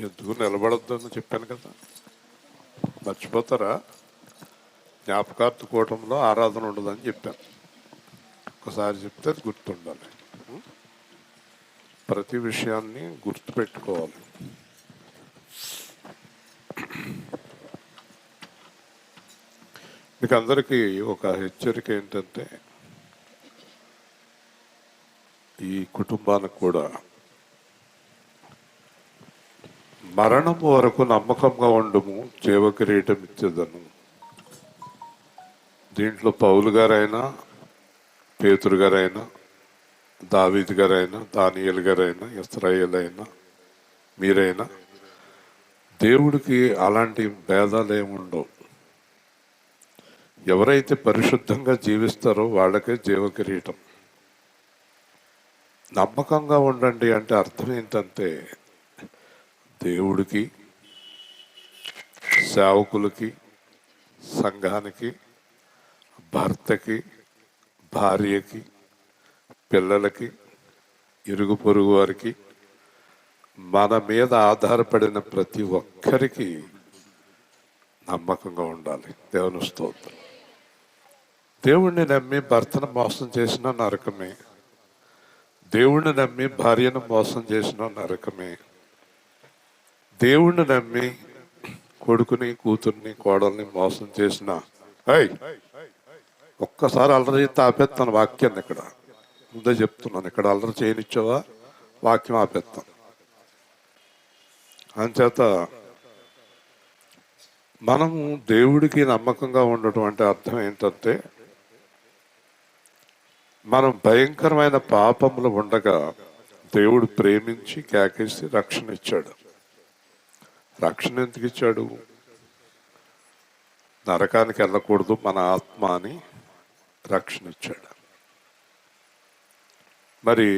ఎందుకు నిలబడొద్దని చెప్పాను కదా, మర్చిపోతారా? జ్ఞాపకార్థ కూటంలో ఆరాధన ఉండదని చెప్పాను. ఒకసారి చెప్తే అది గుర్తుండాలి. ప్రతి విషయాన్ని గుర్తుపెట్టుకోవాలి. మీకు అందరికీ ఒక హెచ్చరిక ఏంటంటే, ఈ కుటుంబానికి కూడా మరణం వరకు నమ్మకంగా ఉండము, జీవకిరీటం ఇచ్చేదను. దీంట్లో పౌలు గారైనా, పేతురు గారైనా, దావీదు గారైనా, దానియేలు గారైనా, ఇశ్రాయేలు అయినా, మీరైనా, దేవుడికి అలాంటి భేదాలు ఏముండవు. ఎవరైతే పరిశుద్ధంగా జీవిస్తారో వాళ్ళకే జీవకిరీటం. నమ్మకంగా ఉండండి అంటే అర్థం ఏంటంటే, దేవుడికి, సేవకులకి, సంఘానికి, భర్తకి, భార్యకి, పిల్లలకి, ఇరుగు పొరుగు వారికి, మన మీద ఆధారపడిన ప్రతి ఒక్కరికి నమ్మకంగా ఉండాలి. దేవుని స్తోత్రం. దేవుణ్ణి నమ్మి భర్తను మోసం చేసిన నరకమే, దేవుణ్ణి నమ్మి భార్యను మోసం చేసిన నరకమే, దేవుణ్ణి నమ్మి కొడుకుని, కూతుర్ని, కోడల్ని మోసం చేసిన, ఒక్కసారి అల్లరి ఆపేస్తాను వాక్యాన్ని. ఇక్కడ ముందే చెప్తున్నాను, ఇక్కడ అల్లరి చేయనిచ్చావా వాక్యం ఆపేస్తాను. అంచేత మనము దేవుడికి నమ్మకంగా ఉండటం అంటే అర్థం ఏంటంటే, మనం భయంకరమైన పాపములు ఉండగా దేవుడు ప్రేమించి కేకేసి రక్షణ ఇచ్చాడు. రక్షణ ఎందుకు ఇచ్చాడు? నరకానికి వెళ్ళకూడదు మన ఆత్మ అని రక్షణ ఇచ్చాడు. మరి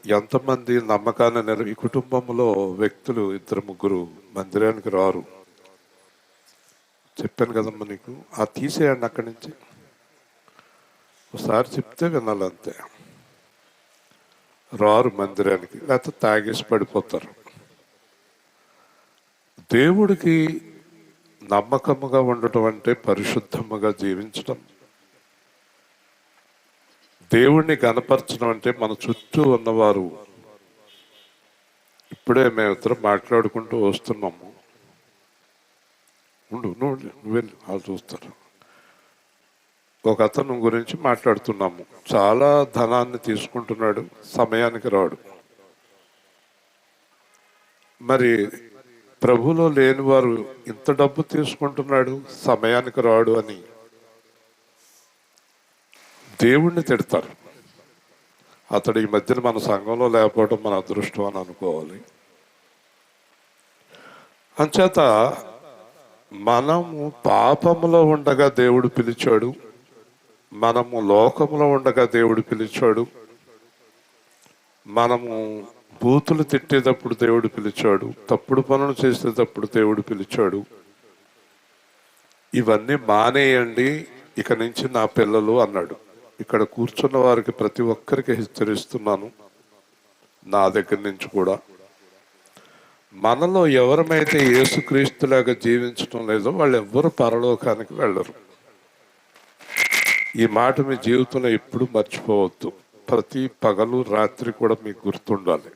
ఎంతమంది నమ్మకాన్ని ఈ కుటుంబంలో వ్యక్తులు 2-3 మందిరానికి రారు. చెప్పాను కదమ్మా నీకు, ఆ తీసేయండి అక్కడి నుంచి. ఒకసారి చెప్తే వినాలంతే. రారు మందిరానికి, లేకపోతే తాగేసి పడిపోతారు. దేవుడికి నమ్మకముగా ఉండటం అంటే పరిశుద్ధముగా జీవించడం. దేవుణ్ణి గణపరచడం అంటే మన చుట్టూ ఉన్నవారు, ఇప్పుడే మేమిద్దరం మాట్లాడుకుంటూ వస్తున్నాము, నువ్వెళ్ళి వాళ్ళు చూస్తారు. ఒక అతను గురించి మాట్లాడుతున్నాము, చాలా ధనాన్ని తీసుకుంటున్నాడు, సమయానికి రాడు. మరి ప్రభులో లేని వారు ఇంత డబ్బు తీసుకుంటున్నాడు, సమయానికి రాడు అని దేవుణ్ణి తిడతారు. అతడు ఈ మధ్యన మన సంఘంలో లేకపోవడం మన అదృష్టం అని అనుకోవాలి. అంచేత మనము పాపములో ఉండగా దేవుడు పిలిచాడు, మనము లోకములో ఉండగా దేవుడు పిలిచాడు, మనము బూతులు తిట్టేటప్పుడు దేవుడు పిలిచాడు, తప్పుడు పనులు చేసేటప్పుడు దేవుడు పిలిచాడు. ఇవన్నీ మానేయండి ఇక నుంచి నా పిల్లలు అన్నాడు. ఇక్కడ కూర్చున్న వారికి ప్రతి ఒక్కరికి హెచ్చరిస్తున్నాను, నా దగ్గర నుంచి కూడా. మనలో ఎవరమైతే యేసుక్రీస్తులాగా జీవించడం లేదో వాళ్ళు ఎవ్వరూ పరలోకానికి వెళ్ళరు. ఈ మాట మీ జీవితంలో ఎప్పుడు మర్చిపోవద్దు. ప్రతి పగలు రాత్రి కూడా మీకు గుర్తుండాలి.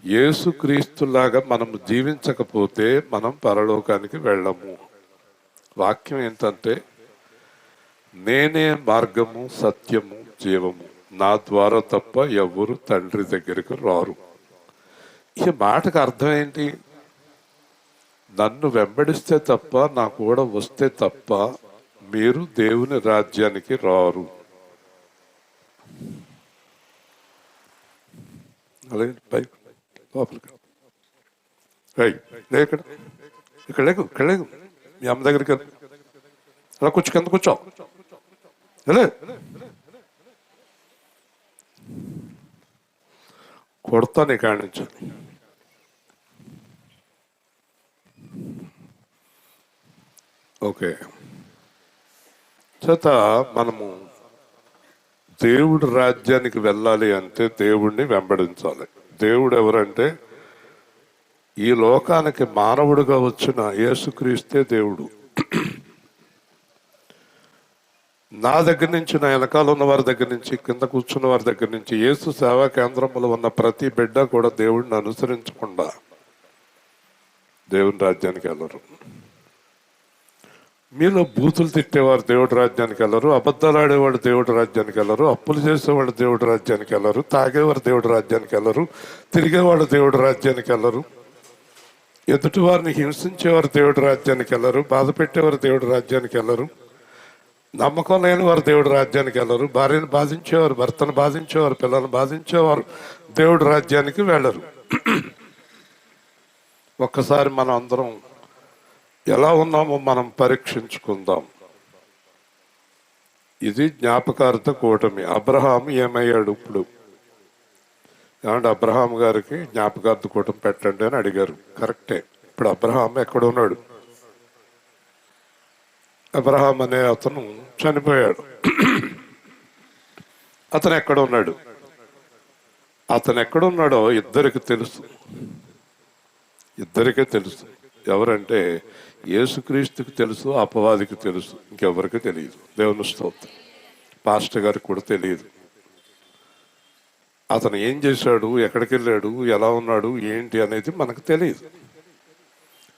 యేసుక్రీస్తులాగా మనం జీవించకపోతే మనం పరలోకానికి వెళ్ళము. వాక్యం ఏంటంటే, నేనే మార్గము, సత్యము, జీవము, నా ద్వారా తప్ప ఎవరు తండ్రి దగ్గరికి రారు. ఈ మాటకు అర్థం ఏంటి? నన్ను వెంబడిస్తే తప్ప, నా కూడా వస్తే తప్ప మీరు దేవుని రాజ్యానికి రారు. అలాగే పై లోపలికి ఇక్కడ ఇక్కడ లేకు, ఇక్కడ లేకు, మీ అమ్మ దగ్గరికి అలా కూర్చో, కింద కూర్చో. కొడతాను ఇక్కడి నుంచి. ఓకే, చేత మనము దేవుడి రాజ్యానికి వెళ్ళాలి అంటే దేవుణ్ణి వెంబడించాలి. దేవుడు ఎవరంటే ఈ లోకానికి మానవుడిగా వచ్చిన యేసుక్రీస్తే దేవుడు. నా దగ్గర నుంచి, నా వెనకాల ఉన్న వారి దగ్గర నుంచి, కింద కూర్చున్న వారి దగ్గర నుంచి, యేసు సేవా కేంద్రంలో ఉన్న ప్రతి బిడ్డ కూడా దేవుడిని అనుసరించకుండా దేవుని రాజ్యానికి వెళ్ళరు. మీలో బూతులు తిట్టేవారు దేవుడి రాజ్యానికి వెళ్ళరు, అబద్ధాలు ఆడేవాడు దేవుడి రాజ్యానికి వెళ్ళరు, అప్పులు చేసేవాడు దేవుడి రాజ్యానికి వెళ్ళరు, తాగేవారు దేవుడి రాజ్యానికి వెళ్ళరు, తిరిగేవాడు దేవుడి రాజ్యానికి వెళ్ళరు, ఎదుటి వారిని హింసించేవారు దేవుడి రాజ్యానికి వెళ్ళరు, బాధ పెట్టేవారు దేవుడి రాజ్యానికి వెళ్ళరు, నమ్మకం లేని వారు దేవుడి రాజ్యానికి వెళ్ళరు, భార్యను బాధించేవారు, భర్తను బాధించేవారు, పిల్లలను బాధించేవారు దేవుడి రాజ్యానికి వెళ్ళరు. ఒక్కసారి మనం అందరం ఎలా ఉన్నామో మనం పరీక్షించుకుందాం. ఇది జ్ఞాపకార్థ కూటమి. అబ్రహాము ఏమయ్యాడు ఇప్పుడు? ఏమంటే అబ్రహాం గారికి జ్ఞాపకార్థ కూటమి పెట్టండి అని అడిగారు. కరెక్టే. ఇప్పుడు అబ్రహాం ఎక్కడ ఉన్నాడు? అబ్రహాం అనే అతను చనిపోయాడు. అతను ఎక్కడ ఉన్నాడు? అతను ఎక్కడున్నాడో ఇద్దరికి తెలుసు. ఇద్దరికే తెలుసు. ఎవరంటే యేసుక్రీస్తుకి తెలుసు, అపవాదికి తెలుసు, ఇంకెవరికి తెలియదు. దేవుని స్తోత్రం. పాస్టర్ గారికి కూడా తెలియదు. అతను ఏం చేశాడు, ఎక్కడికి వెళ్ళాడు, ఎలా ఉన్నాడు, ఏంటి అనేది మనకు తెలియదు.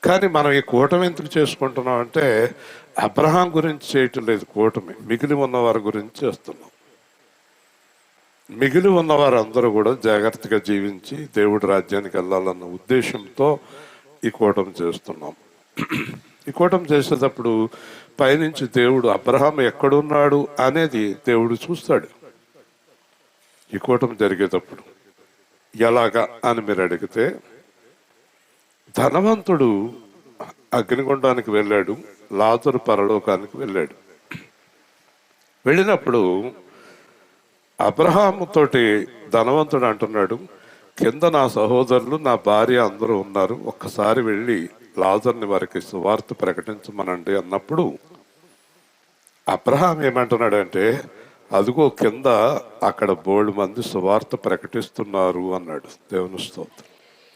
కానీ మనం ఈ కూటమి ఎందుకు చేసుకుంటున్నాం అంటే అబ్రహాం గురించి చేయటం లేదు. కూటమి మిగిలి ఉన్నవారి గురించి చేస్తున్నాం. మిగిలి ఉన్నవారు అందరూ కూడా జాగ్రత్తగా జీవించి దేవుడి రాజ్యానికి వెళ్ళాలన్న ఉద్దేశంతో ఈ కూటమి చేస్తున్నాం. ఈ కూటమి చేసేటప్పుడు పైనుంచి దేవుడు అబ్రహాం ఎక్కడున్నాడు అనేది దేవుడు చూస్తాడు. ఈ కూటమి జరిగేటప్పుడు ఎలాగా అని మీరు అడిగితే, ధనవంతుడు అగ్నిగుండానికి వెళ్ళాడు, లాజరు పరలోకానికి వెళ్ళాడు. వెళ్ళినప్పుడు అబ్రహాము తోటి ధనవంతుడు అంటున్నాడు, కింద నా సహోదరులు, నా భార్య అందరూ ఉన్నారు, ఒక్కసారి వెళ్ళి లాజర్ని వారికి సువార్త ప్రకటించమనండి అన్నప్పుడు అబ్రహాం ఏమంటున్నాడంటే, అదిగో కింద అక్కడ బోల్డ్ మంది సువార్త ప్రకటిస్తున్నారు అన్నాడు. దేవుని స్తోత్రం.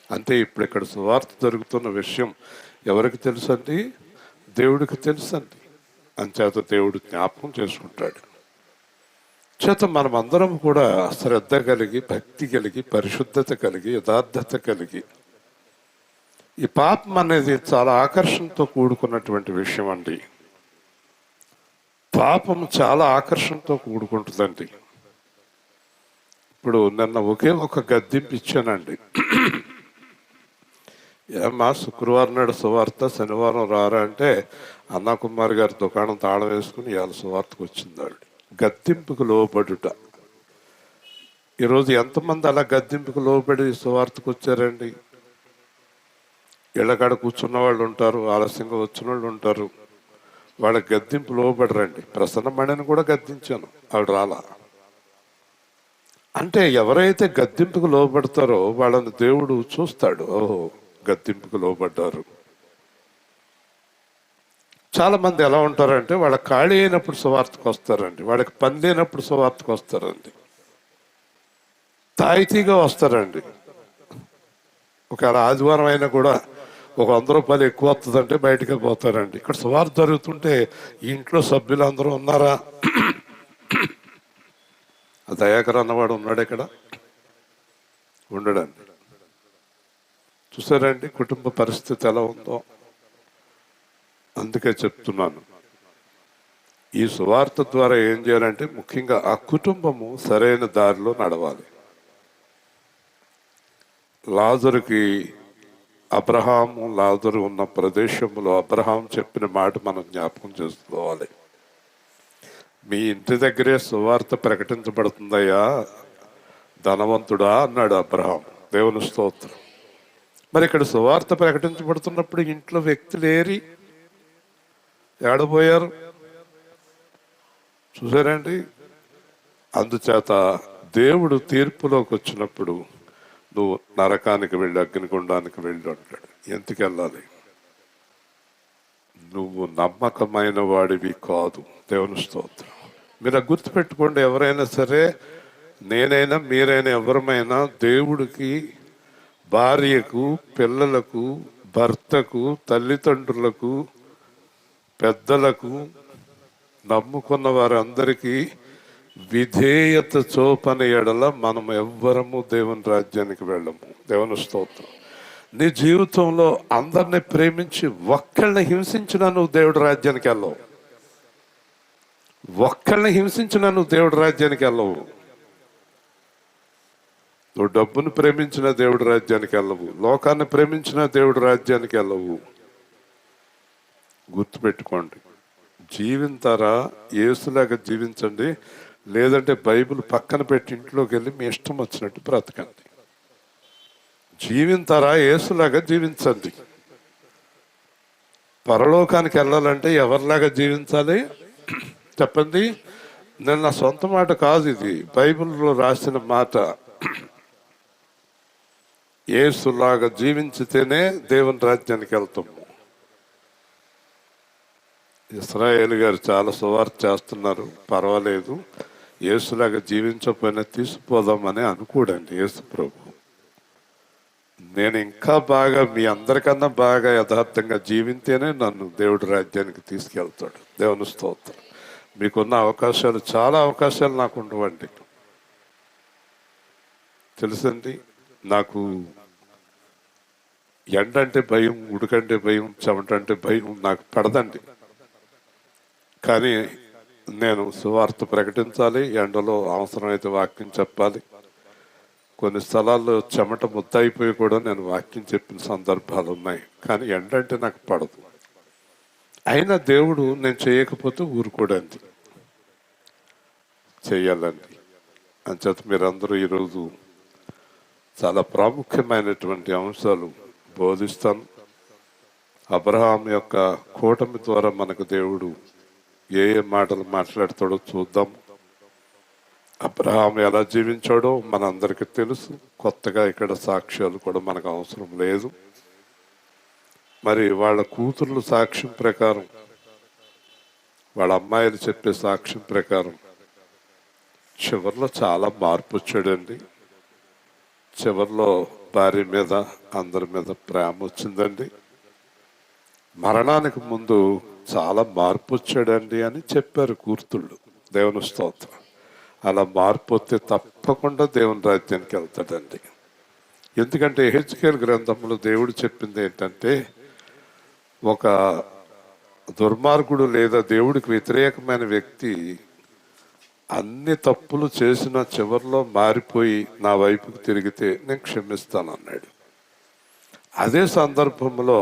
అంటే ఇప్పుడు ఇక్కడ సువార్త జరుగుతున్న విషయం ఎవరికి తెలుసండి? దేవుడికి తెలుసండి. అంచేత దేవుడు జ్ఞాపకం చేసుకుంటాడు. చేత మనం అందరం కూడా శ్రద్ధ కలిగి, భక్తి కలిగి, పరిశుద్ధత కలిగి, యథార్థత కలిగి, ఈ పాపం అనేది చాలా ఆకర్షణతో కూడుకున్నటువంటి విషయం అండి. పాపం చాలా ఆకర్షణతో కూడుకుంటుందండి. ఇప్పుడు నిన్న ఒకే ఒక గద్దింపు ఇచ్చానండి. ఏమా శుక్రవారం నాడు సువార్త, శనివారం రారా అంటే అన్నా కుమార్ గారి దుకాణం తాళం వేసుకుని ఇవాళ సువార్తకు వచ్చింది ఆవిడ. గద్దింపుకు లోబడుట. ఈరోజు ఎంతమంది అలా గద్దింపుకు లోబడి సువార్తకు వచ్చారండి? ఇళ్ళకాడ కూర్చున్న వాళ్ళు ఉంటారు, ఆలస్యంగా వచ్చిన వాళ్ళు ఉంటారు. వాళ్ళ గద్దింపు లోబడరండి. ప్రసన్నమణిని కూడా గద్దించాను, ఆవిడ రాలా. అంటే ఎవరైతే గద్దింపుకు లోబడతారో వాళ్ళని దేవుడు చూస్తాడు. ఓహో, గద్దింపుకు లోబడ్డారు. చాలా మంది ఎలా ఉంటారంటే వాళ్ళ ఖాళీ అయినప్పుడు సువార్తకు వస్తారండి, వాళ్ళకి పని లేనప్పుడు సువార్తకు వస్తారండి, తాయితీగా వస్తారండి. ఒకవేళ ఆదివారం అయినా కూడా ఒక 100 రూపాయలు ఎక్కువ వస్తుందంటే బయటకే పోతారండి. ఇక్కడ సువార్త జరుగుతుంటే ఈ ఇంట్లో సభ్యులు అందరూ ఉన్నారా? దయాకర్ అన్నవాడు ఉన్నాడు ఇక్కడ? ఉండడండి. చూసారండి కుటుంబ పరిస్థితి ఎలా ఉందో. అందుకే చెప్తున్నాను, ఈ సువార్త ద్వారా ఏం చేయాలంటే ముఖ్యంగా ఆ కుటుంబము సరైన దారిలో నడవాలి. లాజరుకి అబ్రహాము, లాజరు ఉన్న ప్రదేశంలో అబ్రహాం చెప్పిన మాట మనం జ్ఞాపకం చేసుకోవాలి. మీ ఇంటి దగ్గరే సువార్త ప్రకటించబడుతుందయ్యా ధనవంతుడా అన్నాడు అబ్రహాం. దేవుని స్తోత్రం. మరి ఇక్కడ సువార్త ప్రకటించబడుతున్నప్పుడు ఇంట్లో వ్యక్తులేరి ఏడబోయారు? చూసారండి. అందుచేత దేవుడు తీర్పులోకి వచ్చినప్పుడు నువ్వు నరకానికి వెళ్ళి, అగ్నిగుండానికి వెళ్ళి అంటాడు. ఎందుకు వెళ్ళాలి? నువ్వు నమ్మకమైన వాడివి కాదు. దేవుని స్తోత్రం. మీరు గుర్తుపెట్టుకోండి. ఎవరైనా సరే, నేనైనా మీరైనా ఎవరమైనా దేవుడికి భార్యకు, పిల్లలకు, భర్తకు, తల్లిదండ్రులకు, పెద్దలకు, నమ్ముకున్న వారందరికీ విధేయత చూపని ఎడల మనం ఎవ్వరము దేవుని రాజ్యానికి వెళ్ళము. దేవుని స్తోత్రం. నీ జీవితంలో అందరిని ప్రేమించి ఒక్కళ్ళని హింసించినా నువ్వు దేవుడి రాజ్యానికి వెళ్ళవు. ఒక్కళ్ళని హింసించినా నువ్వు దేవుడి రాజ్యానికి వెళ్ళవు. నువ్వు డబ్బును ప్రేమించిన దేవుడి రాజ్యానికి వెళ్ళవు. లోకాన్ని ప్రేమించిన దేవుడి రాజ్యానికి వెళ్ళవు. గుర్తుపెట్టుకోండి. జీవింతారా యేసులాగా జీవించండి, లేదంటే బైబిల్ పక్కన పెట్టి ఇంట్లోకి వెళ్ళి మీ ఇష్టం వచ్చినట్టు బ్రతకండి. జీవింతారా యేసులాగా జీవించండి. పరలోకానికి వెళ్ళాలంటే ఎవరిలాగా జీవించాలి చెప్పండి. నేను నా సొంత మాట కాదు, ఇది బైబిల్లో రాసిన మాట. యేసులాగా జీవించితేనే దేవుని రాజ్యానికి వెళ్తాము. ఇస్రాయేల్ గారు చాలా సువార్త చేస్తున్నారు, పర్వాలేదు, యేసులాగా జీవించకపోయినా తీసుకుపోదామని అనుకోడండి యేసు ప్రభు. నేను ఇంకా బాగా మీ అందరికన్నా బాగా యథార్థంగా జీవింతేనే నన్ను దేవుడి రాజ్యానికి తీసుకెళ్తాడు. దేవుని స్తోత్రం. మీకున్న అవకాశాలు, చాలా అవకాశాలు నాకు ఉండవండి. తెలుసండి, నాకు ఎండంటే భయం, ఉడుకంటే భయం, చెమట అంటే భయం నాకు పడదండి. కానీ నేను సువార్త ప్రకటించాలి, ఎండలో అవసరమైతే వాక్యం చెప్పాలి. కొన్ని స్థలాల్లో చెమట ముద్దయిపోయి కూడా నేను వాక్యం చెప్పిన సందర్భాలు ఉన్నాయి. కానీ ఎండంటే నాకు పడదు. అయినా దేవుడు నేను చేయకపోతే ఊరుకోడండి, చెయ్యాలండి. అంచేత మీరందరూ ఈరోజు చాలా ప్రాముఖ్యమైనటువంటి అంశాలు బోధిస్తాను. అబ్రహాం యొక్క కూటమి ద్వారా మనకు దేవుడు ఏ ఏ మాటలు మాట్లాడతాడో చూద్దాం. అబ్రహాం ఎలా జీవించాడో మనందరికీ తెలుసు. కొత్తగా ఇక్కడ సాక్ష్యాలు కూడా మనకు అవసరం లేదు. మరి వాళ్ళ కూతుర్లు సాక్ష్యం ప్రకారం, వాళ్ళ అమ్మాయిలు చెప్పే సాక్ష్యం ప్రకారం చివరిలో చాలా మార్పు వచ్చాడండి. చివరిలో భార్య మీద, అందరి మీద ప్రేమ వచ్చిందండి. మరణానికి ముందు చాలా మార్పు వచ్చాడండి అని చెప్పారు కూతుళ్ళు. దేవుని స్తోత్రం. అలా మార్పు వస్తే తప్పకుండా దేవుని రాజ్యానికి వెళ్తాడండి. ఎందుకంటే హెచ్కేల్ గ్రంథంలో దేవుడు చెప్పింది ఏంటంటే, ఒక దుర్మార్గుడు లేదా దేవుడికి వ్యతిరేకమైన వ్యక్తి అన్ని తప్పులు చేసిన చివరిలో మారిపోయి నా వైపుకు తిరిగితే నేను క్షమిస్తాను అన్నాడు. అదే సందర్భంలో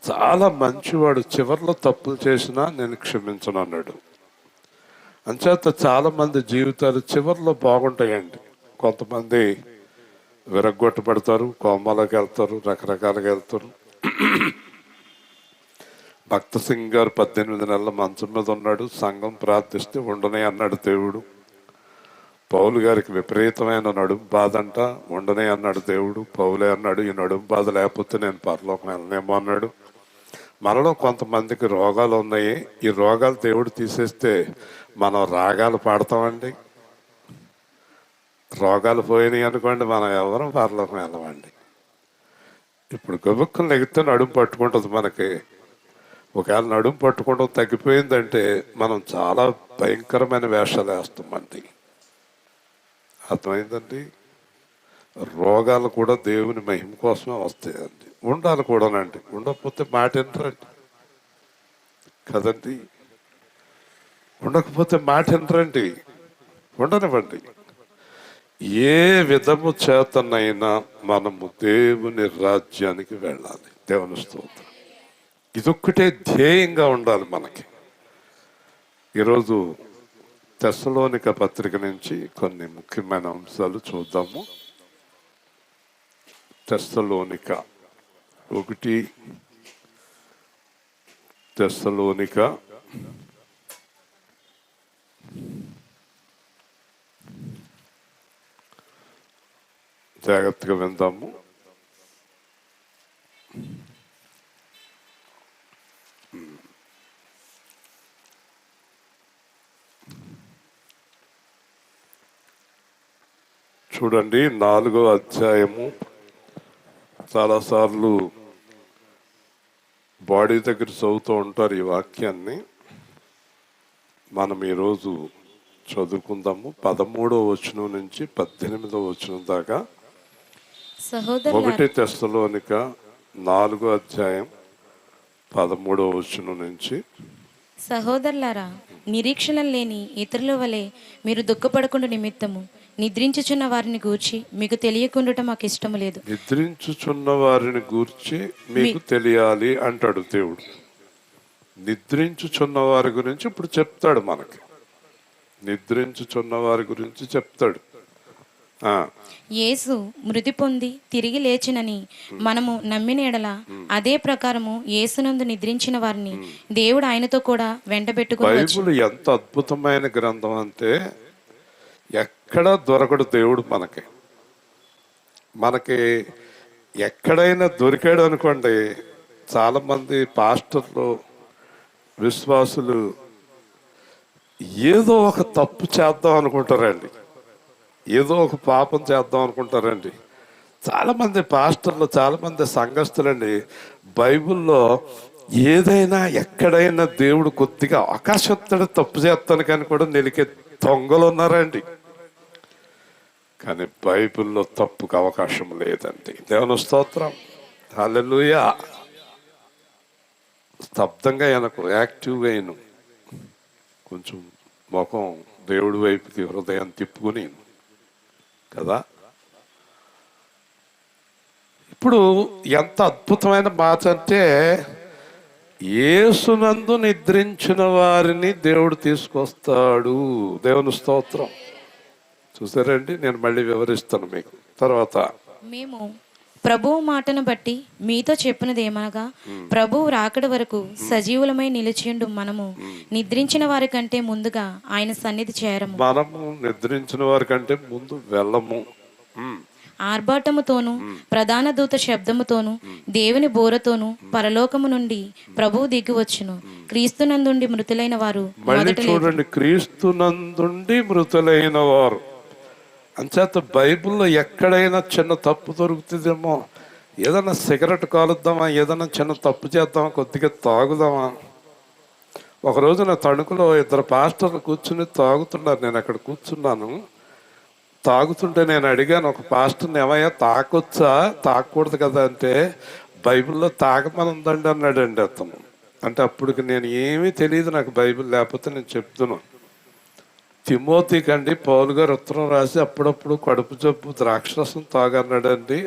చాలా మంచివాడు చివరిలో తప్పులు చేసినా నేను క్షమించను అన్నాడు. అంచేత చాలా మంది జీవితాలు చివరిలో బాగుంటాయండి. కొంతమంది విరగ్గొట్టబడతారు, కోమాలోకి వెళ్తారు, రకరకాలుగా వెళ్తారు. భక్త సింగ్ గారు 18 నెలల మంచం మీద ఉన్నాడు, సంఘం ప్రార్థిస్తే ఉండనే అన్నాడు దేవుడు. పౌలు గారికి విపరీతమైన నడుము బాధ అంట, ఉండనే అన్నాడు దేవుడు. పౌలే అన్నాడు, ఈ నడుము బాధ లేకపోతే నేను పరలోకం వెళ్ళనేమో అన్నాడు. మనలో కొంతమందికి రోగాలు ఉన్నాయి. ఈ రోగాలు దేవుడు తీసేస్తే మనం రాగాలు పాడతామండి. రోగాలు పోయినాయి అనుకోండి, మనం ఎవరం పరలోకం వెళ్ళమండి. ఇప్పుడు గబుక్కలు లెగితే నడుము పట్టుకుంటుంది మనకి. ఒకవేళ నడుము పట్టుకోవడం తగ్గిపోయిందంటే మనం చాలా భయంకరమైన వేషాలు వేస్తామండి. అర్థమైందండి. రోగాలు కూడా దేవుని మహిమ కోసమే వస్తాయండి. ఉండాలి కూడానండి, ఉండకపోతే మాట వినరండి కదండి. ఉండకపోతే మాట వినరండి, ఉండనివ్వండి. ఏ విధము చేతనైనా మనము దేవుని రాజ్యానికి వెళ్ళాలి. దేవుని స్తోత్రం. ఇదొక్కటే ధ్యేయంగా ఉండాలి మనకి. ఈరోజు తెస్సలోనిక పత్రిక నుంచి కొన్ని ముఖ్యమైన అంశాలు చూద్దాము. తెస్సలోనిక 1, తెస్సలోనిక జాగ్రత్తగా విందాము. చూడండి, 4వ అధ్యాయము చాలాసార్లు బాడీ దగ్గర చదువుతూ ఉంటారు ఈ వాక్యాన్ని. మనం ఈరోజు చదువుకుందాము 13వ వచనం నుంచి 18వ వచనం దాకా. 1 తెస్సలోనిక 4వ అధ్యాయం 13వ వచనం నుంచి. సహోదరులారా, నిరీక్షణ లేని ఇతరుల వలె మీరు దుఃఖపడకుండా నిమిత్తము నిద్రించుచున్న వారిని గూర్చి మీకు తెలియకుండా మాకు ఇష్టము లేదు. నిద్రించుచున్న వారిని గూర్చి మీకు తెలియాలి అంటాడు దేవుడు. నిద్రించుచున్న వారి గురించి ఇప్పుడు చెప్తాడు. మనకి నిద్రించుచున్న వారి గురించి చెప్తాడు. యేసు మృతి పొంది తిరిగి లేచినని మనము నమ్మిన ఎడల అదే ప్రకారము యేసునందు నిద్రించిన వారిని దేవుడు ఆయనతో కూడా వెంటబెట్టుకుని. బైబిల్ ఎంత అద్భుతమైన గ్రంథం అంటే ఎక్కడ దొరకడు దేవుడు. మనకి ఎక్కడైనా దొరికాడు అనుకోండి, చాలా మంది పాస్టర్లు విశ్వాసులు ఏదో ఒక తప్పు చేద్దాం అనుకుంటారండి, ఏదో ఒక పాపం చేద్దాం అనుకుంటారండి. చాలామంది పాస్టర్లు, చాలామంది సంఘస్థులండి బైబిల్లో ఏదైనా ఎక్కడైనా దేవుడు కొద్దిగా అవకాశం తప్పు చేస్తాను కానీ కూడా నిలికే దొంగలు ఉన్నారండి. కానీ బైబిల్లో తప్పుకు అవకాశం లేదండి. దేవుని స్తోత్రం, హల్లెలూయా. స్తబ్దంగా వెనకు యాక్టివ్గా అయిను, కొంచెం ముఖం దేవుడి వైపుకి హృదయం తిప్పుకుని కదా. ఇప్పుడు ఎంత అద్భుతమైన మాట అంటే, యేసునందు నిద్రించిన వారిని దేవుడు తీసుకొస్తాడు. దేవుని స్తోత్రం. చూసారండి, నేను మళ్ళీ వివరిస్తాను మీకు తర్వాత. మేము ప్రభువు మాటను బట్టి మీతో చెప్పినది ఏమనగా, ప్రభువు రాకడ వరకు సజీవులమై నిలిచిండు మనము నిద్రించిన వారి కంటే ముందుగా ఆయన సన్నిధి చేరము. మనము నిద్రించిన వారి కంటే ముందు వెళ్ళము. ఆర్భాటముతోను ప్రధాన దూత శబ్దముతోను దేవుని బోరతోను పరలోకము నుండి ప్రభువు దిగివచ్చును. క్రీస్తునందుండి మృతులైన వారు చూడండి, క్రీస్తునందుండి మృతులైన వారు. అంచేత బైబిల్లో ఎక్కడైనా చిన్న తప్పు దొరుకుతుందేమో, ఏదైనా సిగరెట్ కాలుద్దామా, ఏదైనా చిన్న తప్పు చేద్దామా, కొద్దిగా తాగుదామా. ఒకరోజు నా తణుకులో 2 పాస్టర్లు కూర్చుని తాగుతున్నారు. నేను అక్కడ కూర్చున్నాను. తాగుతుంటే నేను అడిగాను ఒక పాస్టర్ని, ఏమయ్యా తాకొచ్చా, తాగకూడదు కదా అంటే, బైబిల్లో తాగమని ఉందండి అన్నాడండి అతను. అంటే అప్పటికి నేను ఏమీ తెలియదు నాకు బైబిల్, లేకపోతే నేను చెప్తున్నాను. తిమోతికి అండి పౌలు గారు ఉత్తరం రాసి అప్పుడప్పుడు కడుపు జబ్బు ద్రాక్షరసం తాగన్నాడండి,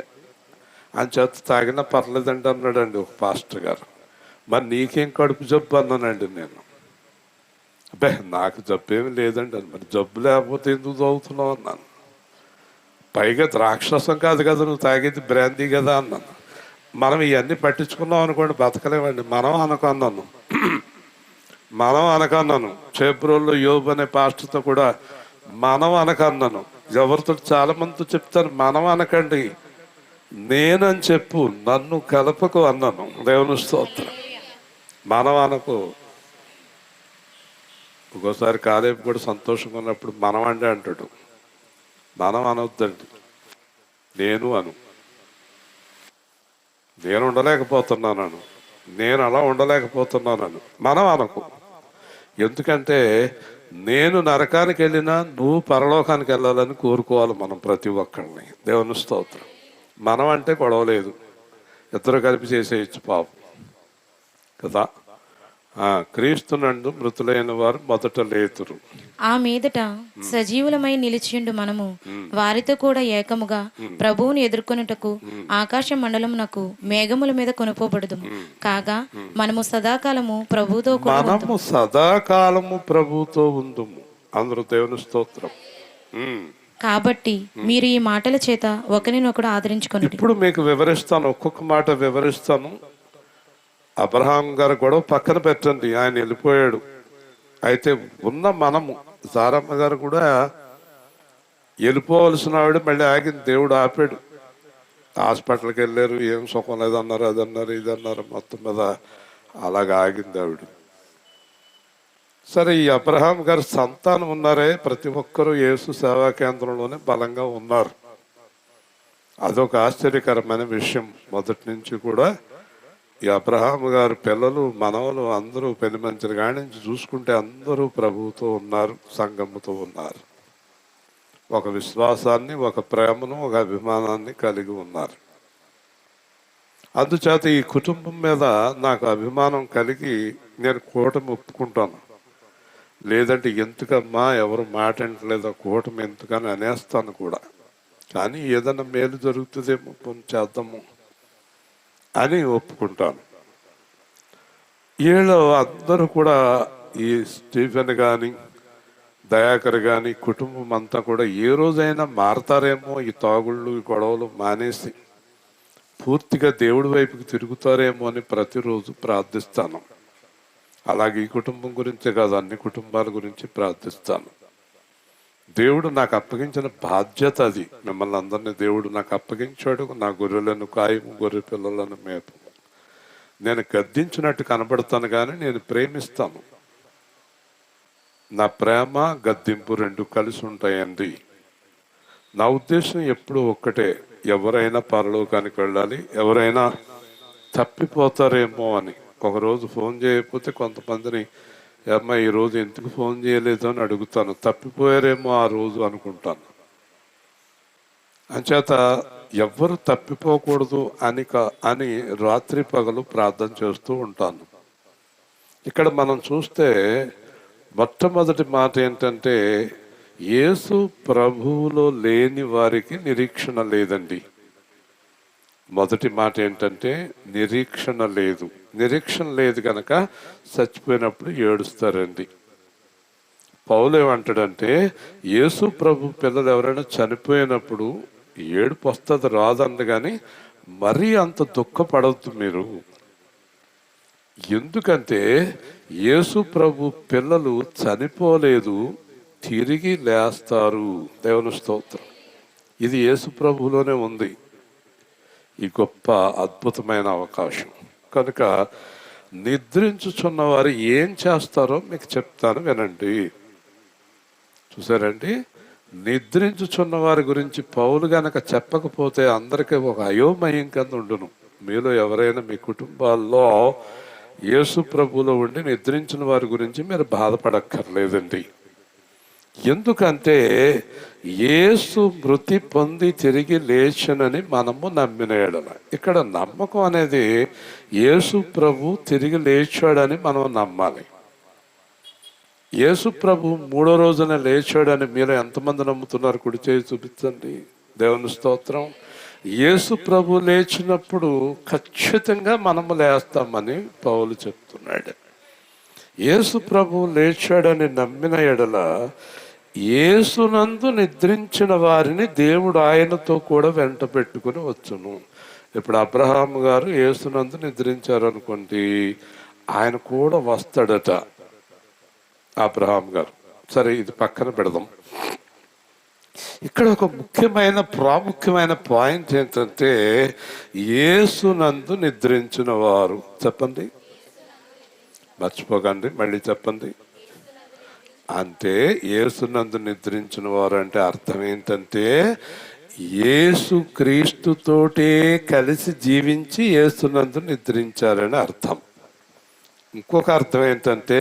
అని చేత తాగినా పర్లేదండి అన్నాడండి ఒక పాస్టర్ గారు. మరి నీకేం కడుపు జబ్బు అన్నానండి నేను. అబ్బే నాకు జబ్బు ఏమి లేదండి అని. మరి జబ్బు లేకపోతే ఎందుకు తాగుతున్నావు అన్నాను. పైగా ద్రాక్షరసం కాదు కదా నువ్వు తాగేది, బ్రాందీ కదా అన్నాను. మనం ఇవన్నీ పట్టించుకున్నాం అనుకోండి బతకలేమండి. మనం అనకన్నాను. చేబ్రోల్లో యోబు అనే పాస్టర్తో కూడా మనం అనకన్నాను. ఎవరితో చాలా మందితో చెప్తాను, మనం అనకండి, నేనని చెప్పు, నన్ను కలపకు అన్నాను. దేవుని స్తోత్రం. మనం అనకు. ఒక్కోసారి కాలేపు కూడా సంతోషంగా ఉన్నప్పుడు మనం అంటాడు. మనం అనొద్దండి, నేను ఉండలేకపోతున్నాను, నేను అలా ఉండలేకపోతున్నాను. మనం అనకు. ఎందుకంటే నేను నరకానికి వెళ్ళినా నువ్వు పరలోకానికి వెళ్ళాలని కోరుకోవాలి మనం ప్రతి ఒక్కరిని. దేవుని స్తోత్రం. మనం అంటే గొడవలేదు, ఇద్దరు కలిపి చేసేయచ్చు పాపం కదా. క్రీస్తునందు మృతులైన వారు మొదట లేతురు. ఆ మీదట సజీవులమై నిలిచిండు మనము వారితో కూడా ఏకముగా ప్రభువుని ఎదుర్కొనుటకు ఆకాశ మండలమునకు మేఘముల మీద కొనుపోబడదుము. కాగా మనము సదాకాలము ప్రభువుతో ఉందుము. అందరూ దేవుని స్తోత్రం. కాబట్టి మీరు ఈ మాటల చేత ఒకరినొకడు ఆదరించుకోండి. ఇప్పుడు మీకు వివరిస్తాను, ఒక్కొక్క మాట వివరిస్తాను. అబ్రహాం గారు గొడవ పక్కన పెట్టండి, ఆయన వెళ్ళిపోయాడు. అయితే ఉన్న మనము, సారమ్మ గారు కూడా వెళ్ళిపోవలసిన ఆవిడ మళ్ళీ ఆగింది, దేవుడు ఆపాడు. హాస్పిటల్కి వెళ్ళారు, ఏం సుఖం లేదన్నారు, అదన్నారు, ఇదన్నారు, మొత్తం మీద అలాగ ఆగింది ఆవిడ. సరే, ఈ అబ్రహాం గారి సంతానం ఉన్నారే, ప్రతి ఒక్కరూ యేసు సేవా కేంద్రంలోనే బలంగా ఉన్నారు. అదొక ఆశ్చర్యకరమైన విషయం. మొదటి నుంచి కూడా ఈ అబ్రహాము గారు పిల్లలు మనవలు అందరూ పెళ్లి మంచిని కాడి నుంచి చూసుకుంటే అందరూ ప్రభువుతో ఉన్నారు, సంఘముతో ఉన్నారు. ఒక విశ్వాసాన్ని, ఒక ప్రేమను, ఒక అభిమానాన్ని కలిగి ఉన్నారు. అందుచేత ఈ కుటుంబం మీద నాకు అభిమానం కలిగి నేను కూటమి ఒప్పుకుంటాను. లేదంటే ఎందుకమ్మా ఎవరు మాట వింటలేదో కూటమి ఎందుకని అనేస్తాను కూడా. కానీ ఏదైనా మేలు జరుగుతుందేమో చేద్దాము అని ఒప్పుకుంటాను. వీళ్ళు అందరూ కూడా ఈ స్టీఫెన్ కానీ దయాకర్ కానీ కుటుంబం అంతా కూడా ఏ రోజైనా మారతారేమో, ఈ తాగుళ్ళు ఈ గొడవలు మానేసి పూర్తిగా దేవుడి వైపుకి తిరుగుతారేమో అని ప్రతిరోజు ప్రార్థిస్తాను. అలాగే ఈ కుటుంబం గురించే కాదు, అన్ని కుటుంబాల గురించి ప్రార్థిస్తాను. దేవుడు నాకు అప్పగించిన బాధ్యత అది. మిమ్మల్ని అందరినీ దేవుడు నాకు అప్పగించాడు. నా గొర్రెలను కాయము, గొర్రె పిల్లలను మేపు. నేను గద్దించినట్టు కనబడతాను కానీ నేను ప్రేమిస్తాను. నా ప్రేమ గద్దింపు రెండు కలిసి ఉంటాయండి. నా ఉద్దేశం ఎప్పుడు ఒక్కటే, ఎవరైనా పరలోకానికి వెళ్ళాలి, ఎవరైనా తప్పిపోతారేమో అని. ఒకరోజు ఫోన్ చేయకపోతే కొంతమందిని, అమ్మ ఈరోజు ఎందుకు ఫోన్ చేయలేదు అని అడుగుతాను. తప్పిపోయారేమో ఆ రోజు అనుకుంటాను. అంచేత ఎవ్వరు తప్పిపోకూడదు అని రాత్రి పగలు ప్రార్థన చేస్తూ ఉంటాను. ఇక్కడ మనం చూస్తే మొట్టమొదటి మాట ఏంటంటే, యేసు ప్రభువులో లేని వారికి నిరీక్షణ లేదండి. మొదటి మాట ఏంటంటే నిరీక్షణ లేదు. నిరీక్షణ లేదు కనుక చచ్చిపోయినప్పుడు ఏడుస్తారండి. పౌలు ఏమంటాడంటే, యేసు ప్రభు పిల్లలు ఎవరైనా చనిపోయినప్పుడు ఏడుపు వస్తుంది, రాదండి, కానీ మరీ అంత దుఃఖపడవద్దు మీరు. ఎందుకంటే యేసు ప్రభు పిల్లలు చనిపోలేదు, తిరిగి లేస్తారు. దేవుని స్తోత్రం. ఇది యేసు ప్రభులోనే ఉంది ఈ గొప్ప అద్భుతమైన అవకాశం. కనుక నిద్రించుచున్న వారు ఏం చేస్తారో మీకు చెప్తాను, వినండి. చూసారండి, నిద్రించుచున్న వారి గురించి పౌలు గనక చెప్పకపోతే అందరికీ ఒక అయోమయం కింద ఉండును. మీలో ఎవరైనా మీ కుటుంబాల్లో యేసు ప్రభువులో ఉండి నిద్రించిన వారి గురించి మీరు బాధపడక్కర్లేదండి. ఎందుకంటే యేసు మృతి పొంది తిరిగి లేచనని మనము నమ్మిన ఎడల, ఇక్కడ నమ్మకం అనేది యేసు ప్రభు తిరిగి లేచాడని మనం నమ్మాలి. యేసు ప్రభు మూడో రోజున లేచాడని మీరు ఎంతమంది నమ్ముతున్నారు? కుడి చేయి చూపించండి. దేవుని స్తోత్రం. యేసు ప్రభు లేచినప్పుడు ఖచ్చితంగా మనము లేస్తామని పౌలు చెప్తున్నాడు. యేసు ప్రభు లేచాడని నమ్మిన ఎడల యేసునందు నిద్రించిన వారిని దేవుడు ఆయనతో కూడా వెంట పెట్టుకుని వచ్చును. ఇప్పుడు అబ్రహాము గారు యేసునందు నిద్రించారు అనుకోండి, ఆయన కూడా వస్తాడట అబ్రహాం గారు. సరే, ఇది పక్కన పెడదాం. ఇక్కడ ఒక ప్రాముఖ్యమైన పాయింట్ ఏంటంటే, యేసునందు నిద్రించిన వారు. చెప్పండి, మర్చిపోకండి, మళ్ళీ చెప్పండి. అంటే యేసునందు నిద్రించిన వారు అంటే అర్థం ఏంటంటే, యేసు క్రీస్తుతోటే కలిసి జీవించి యేసునందు నిద్రించారని అర్థం. ఇంకొక అర్థం ఏంటంటే,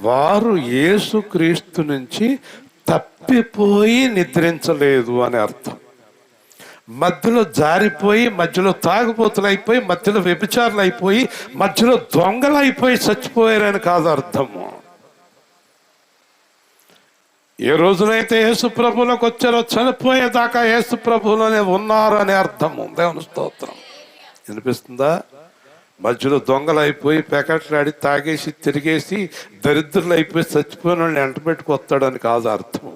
వారు యేసు క్రీస్తు నుంచి తప్పిపోయి నిద్రించలేదు అని అర్థం. మధ్యలో జారిపోయి, మధ్యలో తాగుబోతులు అయిపోయి, మధ్యలో వ్యభిచారులు అయిపోయి, మధ్యలో దొంగలు అయిపోయి చచ్చిపోయారని కాదు అర్థము. ఏ రోజునైతే యేసు ప్రభువులోకి వచ్చారో చనిపోయేదాకా యేసు ప్రభువులోనే ఉన్నారు అని అర్థము. దేవుని స్తోత్రం. వినిపిస్తుందా? మధ్యలో దొంగలు అయిపోయి, పెకట్లాడి, తాగేసి, తిరిగేసి, దరిద్రులు అయిపోయి చచ్చిపోయిన వాళ్ళని ఎంట పెట్టుకొస్తాడని కాదు అర్థం.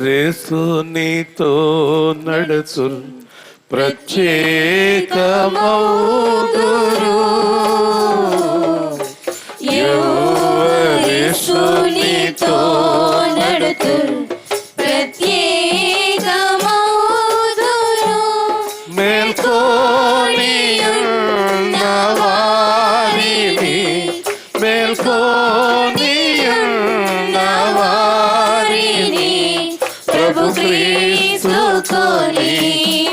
యేసు నీతో నడుచు ప్రత్యేకమౌదురు, యేసు నీతో నడుచు ప్రత్యేకమౌదురు, మేల్కొనియున్న వారిని, మేల్కొనియున్న వారిని క్రీస్తు కొని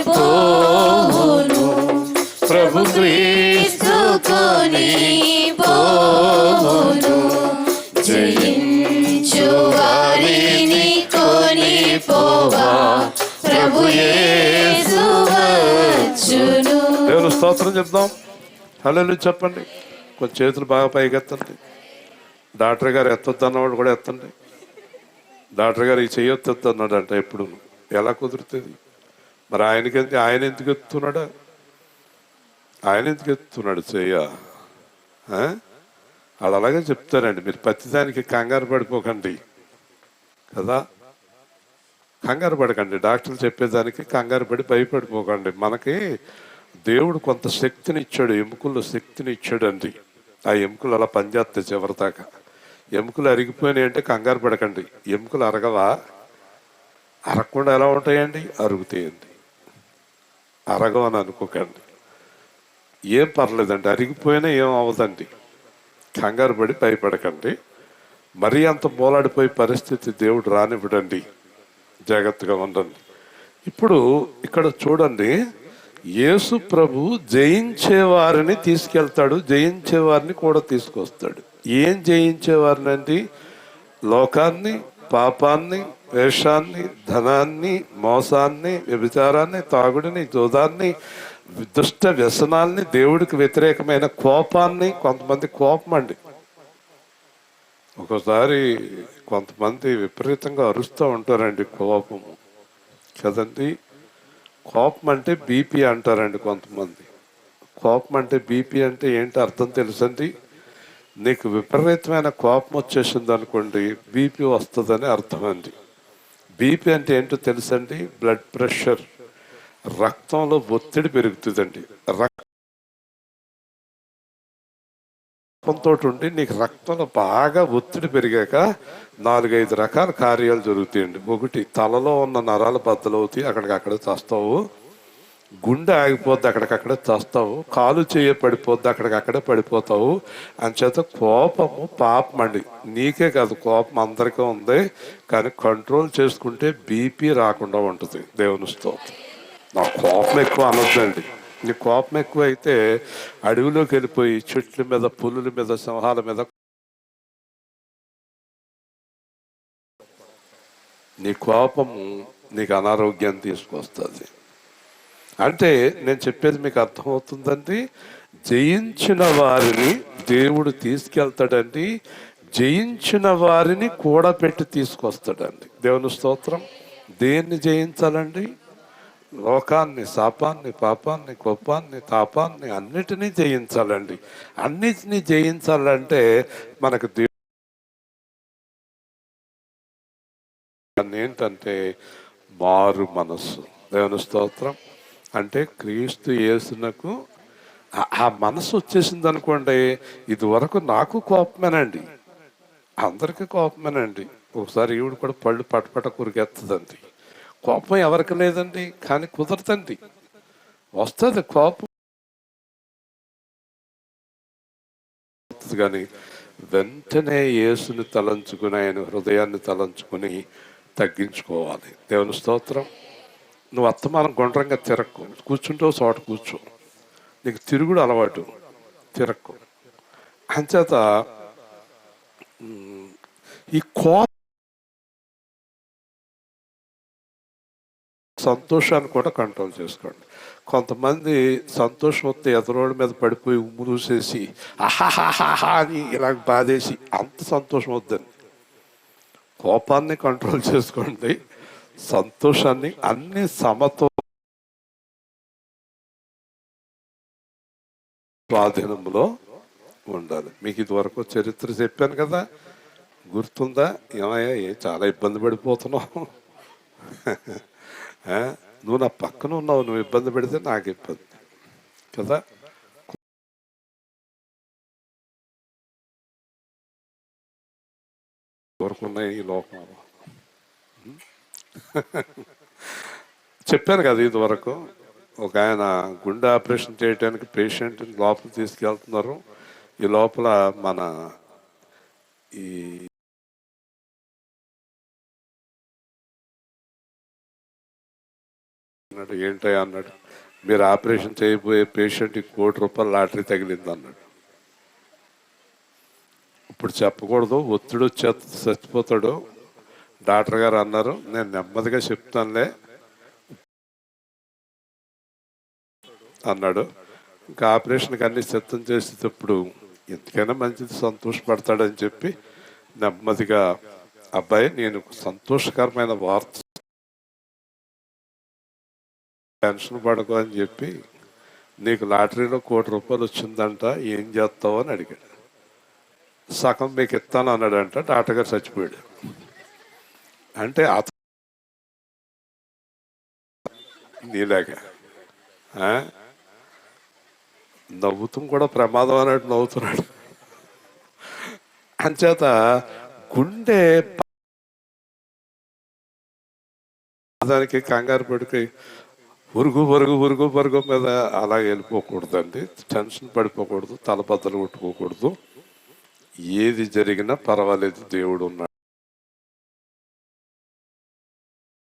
పోవును, ప్రభు క్రీస్తు కొని పోవును, జయించు వారిని కొని పోవా ప్రభు యేసు వచ్చును. దేవుని స్తోత్రం చెప్దాం. హల్లెలూయా చెప్పండి. కొంచెం చేతులు బాగా పైకెత్తండి. డాక్టర్ గారు ఎత్తొద్దు అన్నవాడు కూడా ఎత్తండి. డాక్టర్ గారు ఈ చెయ్యొద్దు అన్నాడంట. ఎప్పుడు ఎలా కుదురుతుంది మరి? ఆయన ఎందుకు ఎత్తున్నాడా? ఆయన ఎందుకు ఎత్తున్నాడు చెయ్య? వాళ్ళు అలాగే చెప్తారండి. మీరు ప్రతిదానికి కంగారు పడిపోకండి కదా, కంగారు పడకండి. డాక్టర్లు చెప్పేదానికి కంగారు పడి భయపడిపోకండి. మనకి దేవుడు కొంత శక్తిని ఇచ్చాడు, ఎముకల్లో శక్తిని ఇచ్చాడండి. ఆ ఎముకలు అలా పనిచేస్తాయి చివరిదాకా. ఎముకలు అరిగిపోయినాయి అంటే కంగారు పడకండి. ఎముకలు అరగవా? అరగకుండా ఎలా ఉంటాయండి? అరుగుతాయండి. అరగవని అనుకోకండి. ఏం పర్లేదండి, అరిగిపోయినా ఏం అవ్వదండి. కంగారు పడి భయపడకండి. మరీ అంత మూలాడిపోయే పరిస్థితి దేవుడు రానివ్వడండి. జాగ్రత్తగా ఉండండి. ఇప్పుడు ఇక్కడ చూడండి, యేసు ప్రభు జయించేవారిని తీసుకెళ్తాడు, జయించేవారిని కూడా తీసుకొస్తాడు. ఏం జయించేవారినండి? లోకాన్ని, పాపాన్ని, వేషాన్ని, ధనాన్ని, మోసాన్ని, వ్యభిచారాన్ని, తాగుడిని, జోదాన్ని, దుష్ట వ్యసనాల్ని, దేవుడికి వ్యతిరేకమైన కోపాన్ని. కొంతమంది కోపం అండి, ఒకసారి కొంతమంది విపరీతంగా అరుస్తూ ఉంటారండి. కోపము కదండి. కోపం అంటే బీపీ అంటారండి కొంతమంది. కోపం అంటే బీపీ అంటే ఏంటి అర్థం తెలుసండి? నీకు విపరీతమైన కోపం వచ్చేసింది అనుకోండి, బీపీ వస్తుందని అర్థం అండి. బీపీ అంటే ఏంటో తెలుసండి? బ్లడ్ ప్రెషర్, రక్తంలో ఒత్తిడి పెరుగుతుందండి. రక్తంతో ఉండి నీకు రక్తంలో బాగా ఒత్తిడి పెరిగాక 4-5 రకాల కార్యాలు జరుగుతాయండి. ఒకటి, తలలో ఉన్న నరాలు బద్దలవుతాయి, అక్కడికక్కడే చస్తావు. గుండె ఆగిపోద్ది, అక్కడికక్కడే చస్తావు. కాలు చేయ పడిపోద్ది, అక్కడికక్కడే పడిపోతావు. అంచేత కోపము పాపం అండి. నీకే కాదు, కోపం అందరికీ ఉంది. కానీ కంట్రోల్ చేసుకుంటే బీపీ రాకుండా ఉంటుంది. దేవుని స్తోత్రం. నా కోపం ఎక్కువ అనొద్దండి. నీ కోపం ఎక్కువ అయితే అడవిలోకి వెళ్ళిపోయి చెట్ల మీద, పులుల మీద, సింహాల మీద నీ కోపము నీకు అనారోగ్యాన్ని తీసుకొస్తుంది. అంటే నేను చెప్పేది మీకు అర్థమవుతుందండి. జయించిన వారిని దేవుడు తీసుకెళ్తాడండి, జయించిన వారిని కూడా పెట్టి తీసుకొస్తాడండి. దేవుని స్తోత్రం. దేన్ని జయించాలండి? లోకాన్ని, శాపాన్ని, పాపాన్ని, కోపాన్ని, తాపాన్ని అన్నిటినీ జయించాలండి. అన్నిటినీ జయించాలంటే మనకు ఏంటంటే మారు మనస్సు. దేవుని స్తోత్రం. అంటే క్రీస్తు యేసునకు ఆ మనసు వచ్చేసింది అనుకోండి. ఇది వరకు నాకు కోపమేనండి, అందరికీ కోపమేనండి. ఒకసారి ఈవిడ కూడా పళ్ళు పటపట కురికెత్తదండి. కోపం ఎవరికి లేదండి, కానీ కుదరదండి. వస్తుంది కోపం, కానీ వెంటనే యేసుని తలంచుకుని, ఆయన హృదయాన్ని తలంచుకుని తగ్గించుకోవాలి. దేవుని స్తోత్రం. నువ్వు అత్తమానం గుండ్రంగా తిరక్కు, కూర్చుంటావు చోట కూర్చో. నీకు తిరుగుడు అలవాటు, తిరక్కు. అంచేత ఈ సంతోషాన్ని కూడా కంట్రోల్ చేసుకోండి. కొంతమంది సంతోషం వస్తే ఎదరోడి మీద పడిపోయి ఉమ్ము చూసేసి ఆహాహాహా అని ఇలా బాధేసి, అంత సంతోషం వద్దండి. కోపాన్ని కంట్రోల్ చేసుకోండి, సంతోషాన్ని అన్ని స్వాధీనంలో ఉండాలి. మీకు ఇదివరకు చరిత్ర చెప్పాను కదా, గుర్తుందా? ఏమయ్యా చాలా ఇబ్బంది పడిపోతున్నావు, నువ్వు నా పక్కన ఉన్నావు, నువ్వు ఇబ్బంది పెడితే నాకు ఇబ్బంది కదా. కోరుకున్నాయి ఈ లోకంలో. చెప్పాను కదా ఇదివరకు, ఒక ఆయన గుండె ఆపరేషన్ చేయడానికి పేషెంట్ లోపల తీసుకెళ్తున్నారు. ఈ లోపల మన ఈ అన్నాడు. ఏంటయ్యా అన్నాడు. మీరు ఆపరేషన్ చేయబోయే పేషెంట్కి ₹1,00,00,000 లాటరీ తగిలింది అన్నాడు. ఇప్పుడు చెప్పకూడదు, ఒత్తిడి వచ్చే చచ్చిపోతాడు. డాక్టర్ గారు అన్నారు, నేను నెమ్మదిగా చెప్తానులే అన్నాడు. ఇంకా ఆపరేషన్కి అన్ని సిద్ధం చేసేటప్పుడు ఎందుకైనా మంచిది సంతోషపడతాడని చెప్పి నెమ్మదిగా, అబ్బాయి నేను సంతోషకరమైన వార్త, టెన్షన్ పడకు అని చెప్పి, నీకు లాటరీలో ₹1,00,00,000 వచ్చిందంట, ఏం చేస్తావు అని అడిగాడు. సగం మీకు ఇస్తాను అన్నాడంట. డాక్టర్ గారు చచ్చిపోయాడు. అంటే నీలాగా నవ్వుతూ కూడా ప్రమాదం అన్నట్టు నవ్వుతున్నాడు. అంచేత గుండె దానికి కంగారు పడికి ఉరుగు మీద అలా వెళ్ళిపోకూడదండి. టెన్షన్ పడిపోకూడదు, తలబద్దలు కొట్టుకోకూడదు. ఏది జరిగినా పర్వాలేదు, దేవుడు ఉన్నాడు.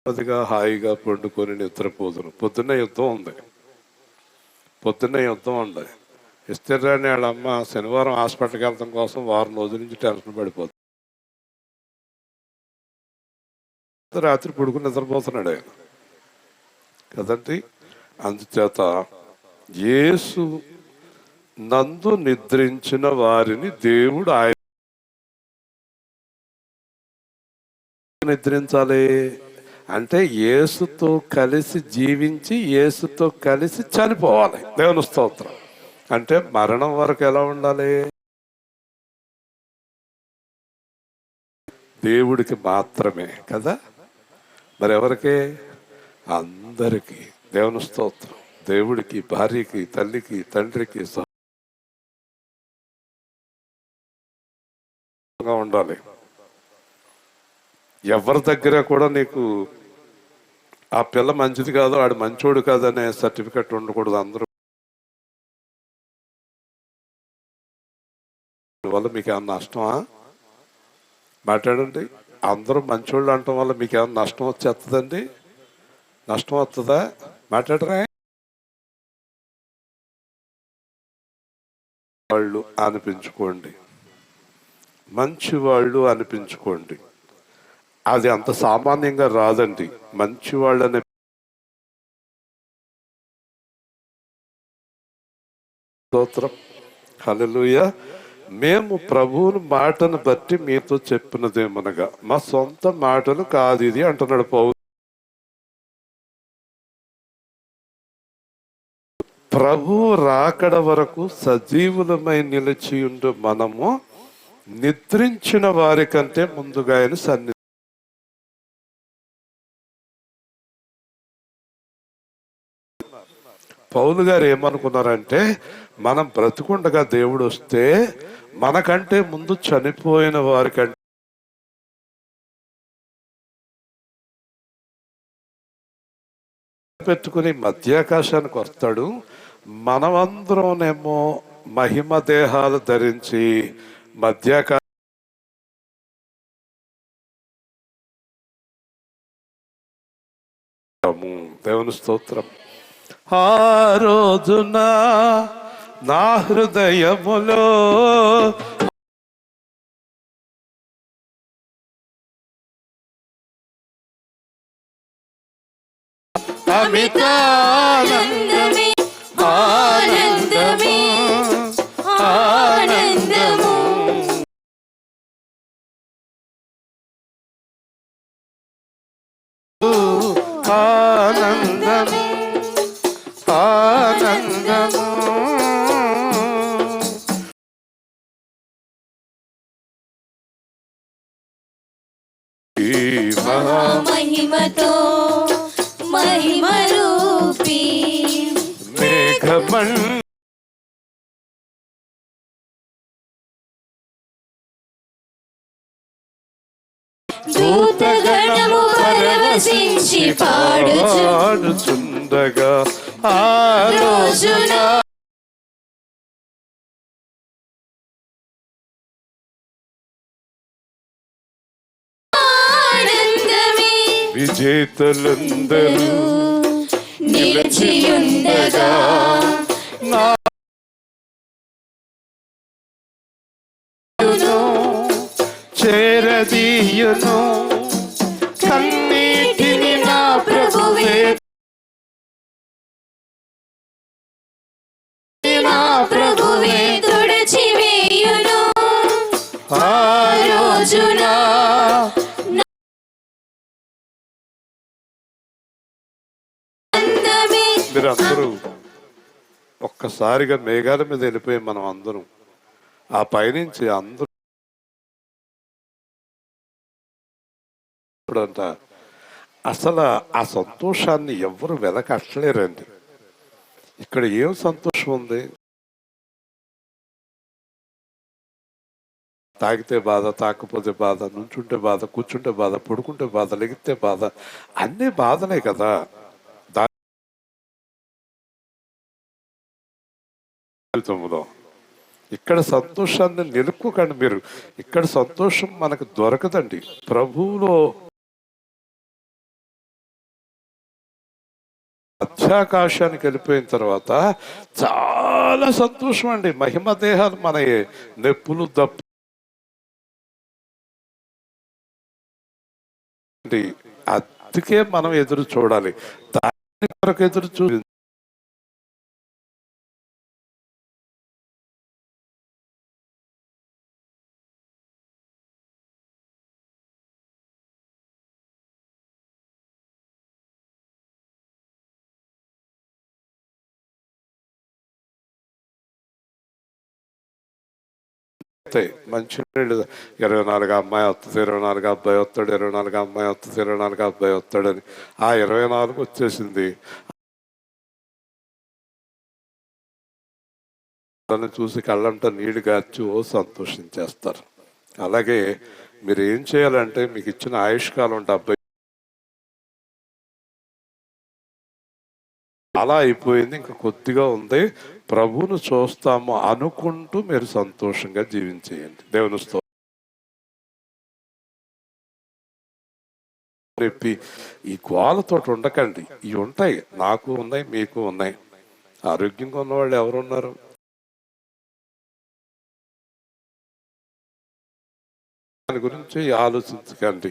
అదిగా హాయిగా పండుకొని నిద్రపోదును. పొద్దున్న యుద్ధం ఉంది. ఇస్తరాని వాళ్ళ అమ్మ శనివారం హాస్పిటల్కి వెళ్ళడం కోసం వారం రోజుల నుంచి టెన్షన్ పడిపోతుంది. రాత్రి పడుకుని నిద్రపోతున్నాడు ఆయన కదండి. అందుచేత యేసు నందు నిద్రించిన వారిని దేవుడు ఆయన నిద్రించాలి అంటే యేసుతో కలిసి జీవించి యేసుతో కలిసి చనిపోవాలి. దేవుని స్తోత్రం. అంటే మరణం వరకు ఎలా ఉండాలి? దేవుడికి మాత్రమే కదా, మరి ఎవరికి? అందరికీ. దేవుని స్తోత్రం. దేవుడికి, భార్యకి, తల్లికి, తండ్రికి ఉండాలి. ఎవరి దగ్గర కూడా నీకు ఆ పిల్ల మంచిది కాదు, ఆడు మంచోడు కాదనే సర్టిఫికెట్ ఉండకూడదు. అందరూ వల్ల మీకు ఏమన్నా నష్టమా? మాట్లాడండి. అందరూ మంచోళ్ళు అనటం వల్ల మీకు ఏమన్నా నష్టం వచ్చేస్తుందండి? నష్టం వస్తుందా? మాట్లాడరా. వాళ్ళు అనిపించుకోండి, మంచి వాళ్ళు అనిపించుకోండి. అది అంత సామాన్యంగా రాదండి. మంచి వాళ్ళని స్తోత్రం, హల్లెలూయా. మేము ప్రభువుని మాటను బట్టి మీతో చెప్పినదేమనగా, మా సొంత మాటలు కాదు ఇది అంటున్నాడు పౌలు. ప్రభువు రాకడ వరకు సజీవులమై నిలిచియుండు మనము నిద్రించిన వారి కంటే ముందుగా ఆయన సన్నిధి. పౌలు గారు ఏమనుకున్నారంటే, మనం బ్రతుకుండగా దేవుడు వస్తే మనకంటే ముందు చనిపోయిన వారికంటే పెట్టుకుని మధ్యాకాశానికి వస్తాడు. మనమందరమేమో మహిమ దేహాలు ధరించి దేవుని స్తోత్రం. ఆ రోజున నా హృదయములో అమితానందమే, ఆనందమే, ఆనందము. ఆనందము, ఆనందము. ఈ మహిమతో మహిమ రూపీ మేఘమం దూతగణము పరవశించి పాడుచుండగా ఆ రోజున ఆనందమే, విజేతలందరూ నిలిచియుండగా నా చేరదీయును కన్నీటిని నా ప్రభువే నా ప్రభువే తుడిచివేయును ఆ రోజున అందమే. మీరందరూ ఒక్కసారిగా మేఘాల మీద వెళ్ళిపోయి మనం అందరం ఆ పైనుంచి అందరూ అంట అసలు ఆ సంతోషాన్ని ఎవరు వెనకట్టలేరండి. ఇక్కడ ఏం సంతోషం ఉంది? తాగితే బాధ, తాకపోతే బాధ, నుంచుంటే బాధ, కూర్చుంటే బాధ, పడుకుంటే బాధ, లెగితే బాధ, అన్ని బాధలే కదా. జీవితంలో ఇక్కడ సంతోషాన్ని నిలుపుకోకండి మీరు. ఇక్కడ సంతోషం మనకు దొరకదండి. ప్రభువులో మధ్యాకాశానికి వెళ్ళిపోయిన తర్వాత చాలా సంతోషం అండి. మహిమ దేహాలు మన నొప్పులు దప్పు అందుకే మనం ఎదురు చూడాలి. దాని కొరకు ఎదురు చూ మంచి 24 అమ్మాయి వస్తుంది, 24 అబ్బాయి వస్తాడు, 24 అమ్మాయి వస్తుంది, 24 అబ్బాయి వస్తాడని ఆ 24 వచ్చేసింది. తను చూసి కళ్ళంట నీళ్ళు గార్చి ఓ సంతోషించేస్తారు. అలాగే మీరు ఏం చేయాలంటే మీకు ఇచ్చిన ఆయుష్కాలం 70 అలా అయిపోయింది, ఇంకా కొద్దిగా ఉంది, ప్రభువును చూస్తాము అనుకుంటూ మీరు సంతోషంగా జీవించేయండి. దేవుని స్తోత్రం. చెప్పి ఈ గోలతో ఉండకండి. ఇవి ఉంటాయి, నాకు ఉన్నాయి, మీకు ఉన్నాయి. ఆరోగ్యంగా ఉన్నవాళ్ళు ఎవరున్నారు? దాని గురించి ఆలోచించకండి.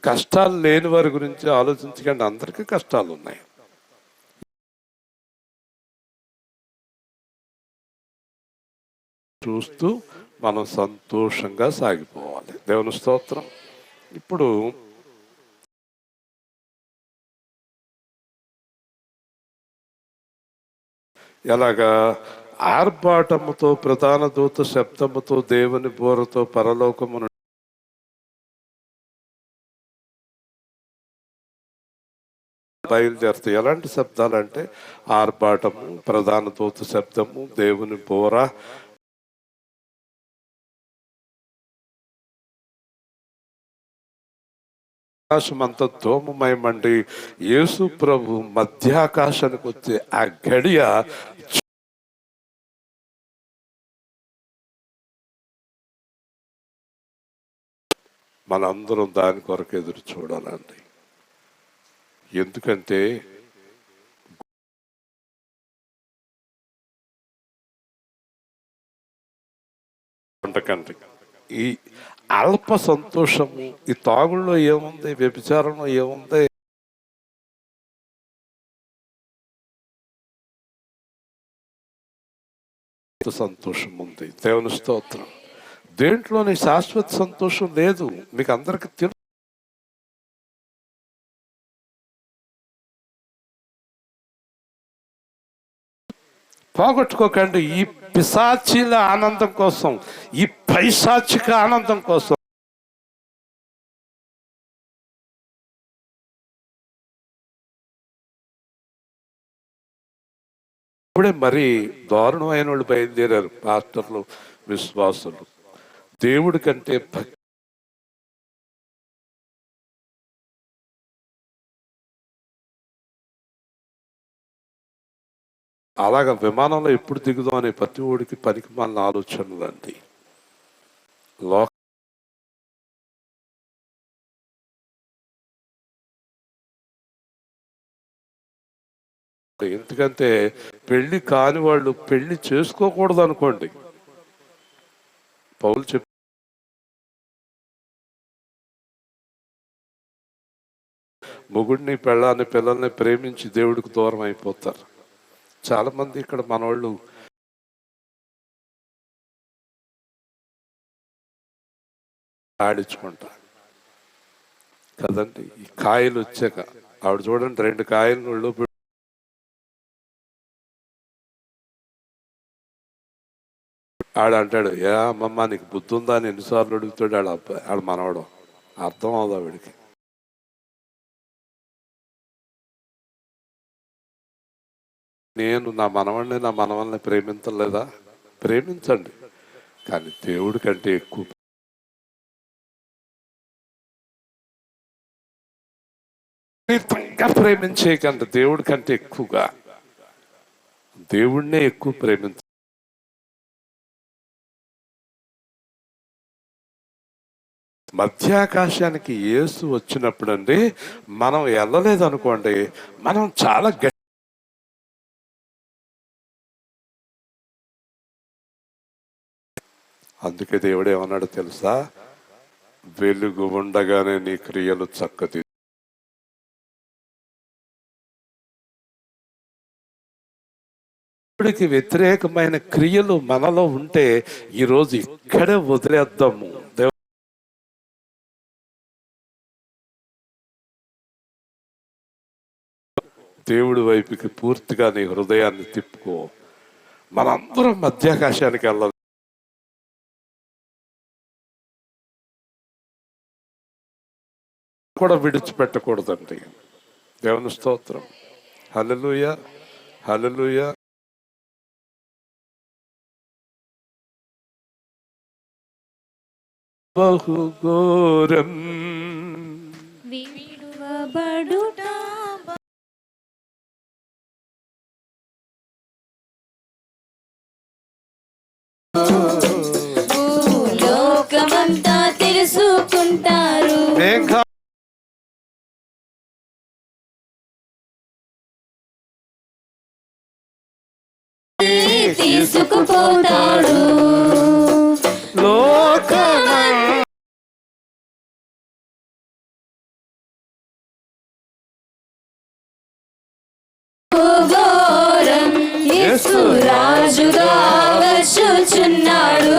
కష్టాలు లేని వారి గురించి ఆలోచించకండి. అందరికీ కష్టాలు ఉన్నాయి. చూస్తూ మనం సంతోషంగా సాగిపోవాలి. దేవుని స్తోత్రం. ఇప్పుడు ఎలాగా ఆర్భాటముతో ప్రధాన దూత శబ్దముతో దేవుని బోరతో పరలోకమును బయలుదేరుతాయి. ఎలాంటి శబ్దాలు అంటే ఆర్భాటము, ప్రధాన దూత శబ్దము, దేవుని బోర, ఆకాశం అంతా ధూమమయమండి. యేసు ప్రభు మధ్యాకాశానికి వచ్చే ఆ గడియ మనందరం దాని కొరకు ఎదురు చూడాలండి. ఎందుకంటే ఈ అల్ప సంతోషము, ఈ తాగుల్లో ఏముంది, వ్యభిచారంలో ఏముంది? సంతోషం ఉంది. దేవుని స్తోత్రం. దేంట్లోని శాశ్వత సంతోషం లేదు. మీకు అందరికి తెలుసు. పోగొట్టుకోకండి ఈ పిశాచీల ఆనందం కోసం, ఈ పైశాచిక ఆనందం కోసం. ఇప్పుడే మరి దారుణమైన వాళ్ళు బయలుదేరారు, పాస్టర్లు, విశ్వాసులు. దేవుడి కంటే అలాగ విమానంలో ఎప్పుడు దిగుదాం అనే ప్రతి ఊడికి పనికి మాలిన ఆలోచనలు అండి. ఎందుకంటే పెళ్లి కాని వాళ్ళు పెళ్లి చేసుకోకూడదు అనుకోండి. పౌలు చెప్పి మొగుడిని పెళ్ళాన్ని పిల్లల్ని ప్రేమించి దేవుడికి దూరం అయిపోతారు. చాలా మంది ఇక్కడ మనోళ్ళు ఆడించుకుంటారు కదండి. ఈ కాయలు వచ్చాక ఆవిడ చూడండి 2 కాయలు ఒళ్ళు ఆడ అంటాడు, ఏ అమ్మమ్మ నీకు బుద్ధి ఉందా అని ఎన్నిసార్లు అడుగుతాడు ఆడ అబ్బాయి, ఆడ మనవడం. అర్థం అవుదా వీడికి? నేను నా మనవడిని నా మనవల్ని ప్రేమించలేదా? ప్రేమించండి, కానీ దేవుడి కంటే ఎక్కువ ప్రేమించేయకండి. దేవుడి కంటే ఎక్కువగా దేవుడినే ఎక్కువ ప్రేమించ. మధ్యాకాశానికి యేసు వచ్చినప్పుడు అండి మనం వెళ్ళలేదు అనుకోండి, మనం చాలా అందుకే దేవుడు ఏమన్నాడు తెలుసా? వెలుగు ఉండగానే నీ క్రియలు చక్కది. దేవుడికి వ్యతిరేకమైన క్రియలు మనలో ఉంటే ఈరోజు ఇక్కడే వదిలేద్దాము. దేవుడి వైపుకి పూర్తిగా నీ హృదయాన్ని తిప్పుకో. మనందరం మధ్యాకాశానికి వెళ్ళాలి కూడా విడిచిపెట్టకూడదండి. దేవుని స్తోత్రం. హల్లెలూయా, హల్లెలూయా. బహుఘోరం విడువబడుట లోకమంతా తెలుసుకుంటారు. తీసుకుపోతాడు ఘోరం యేసు రాజుగా వచ్చుచున్నాడు.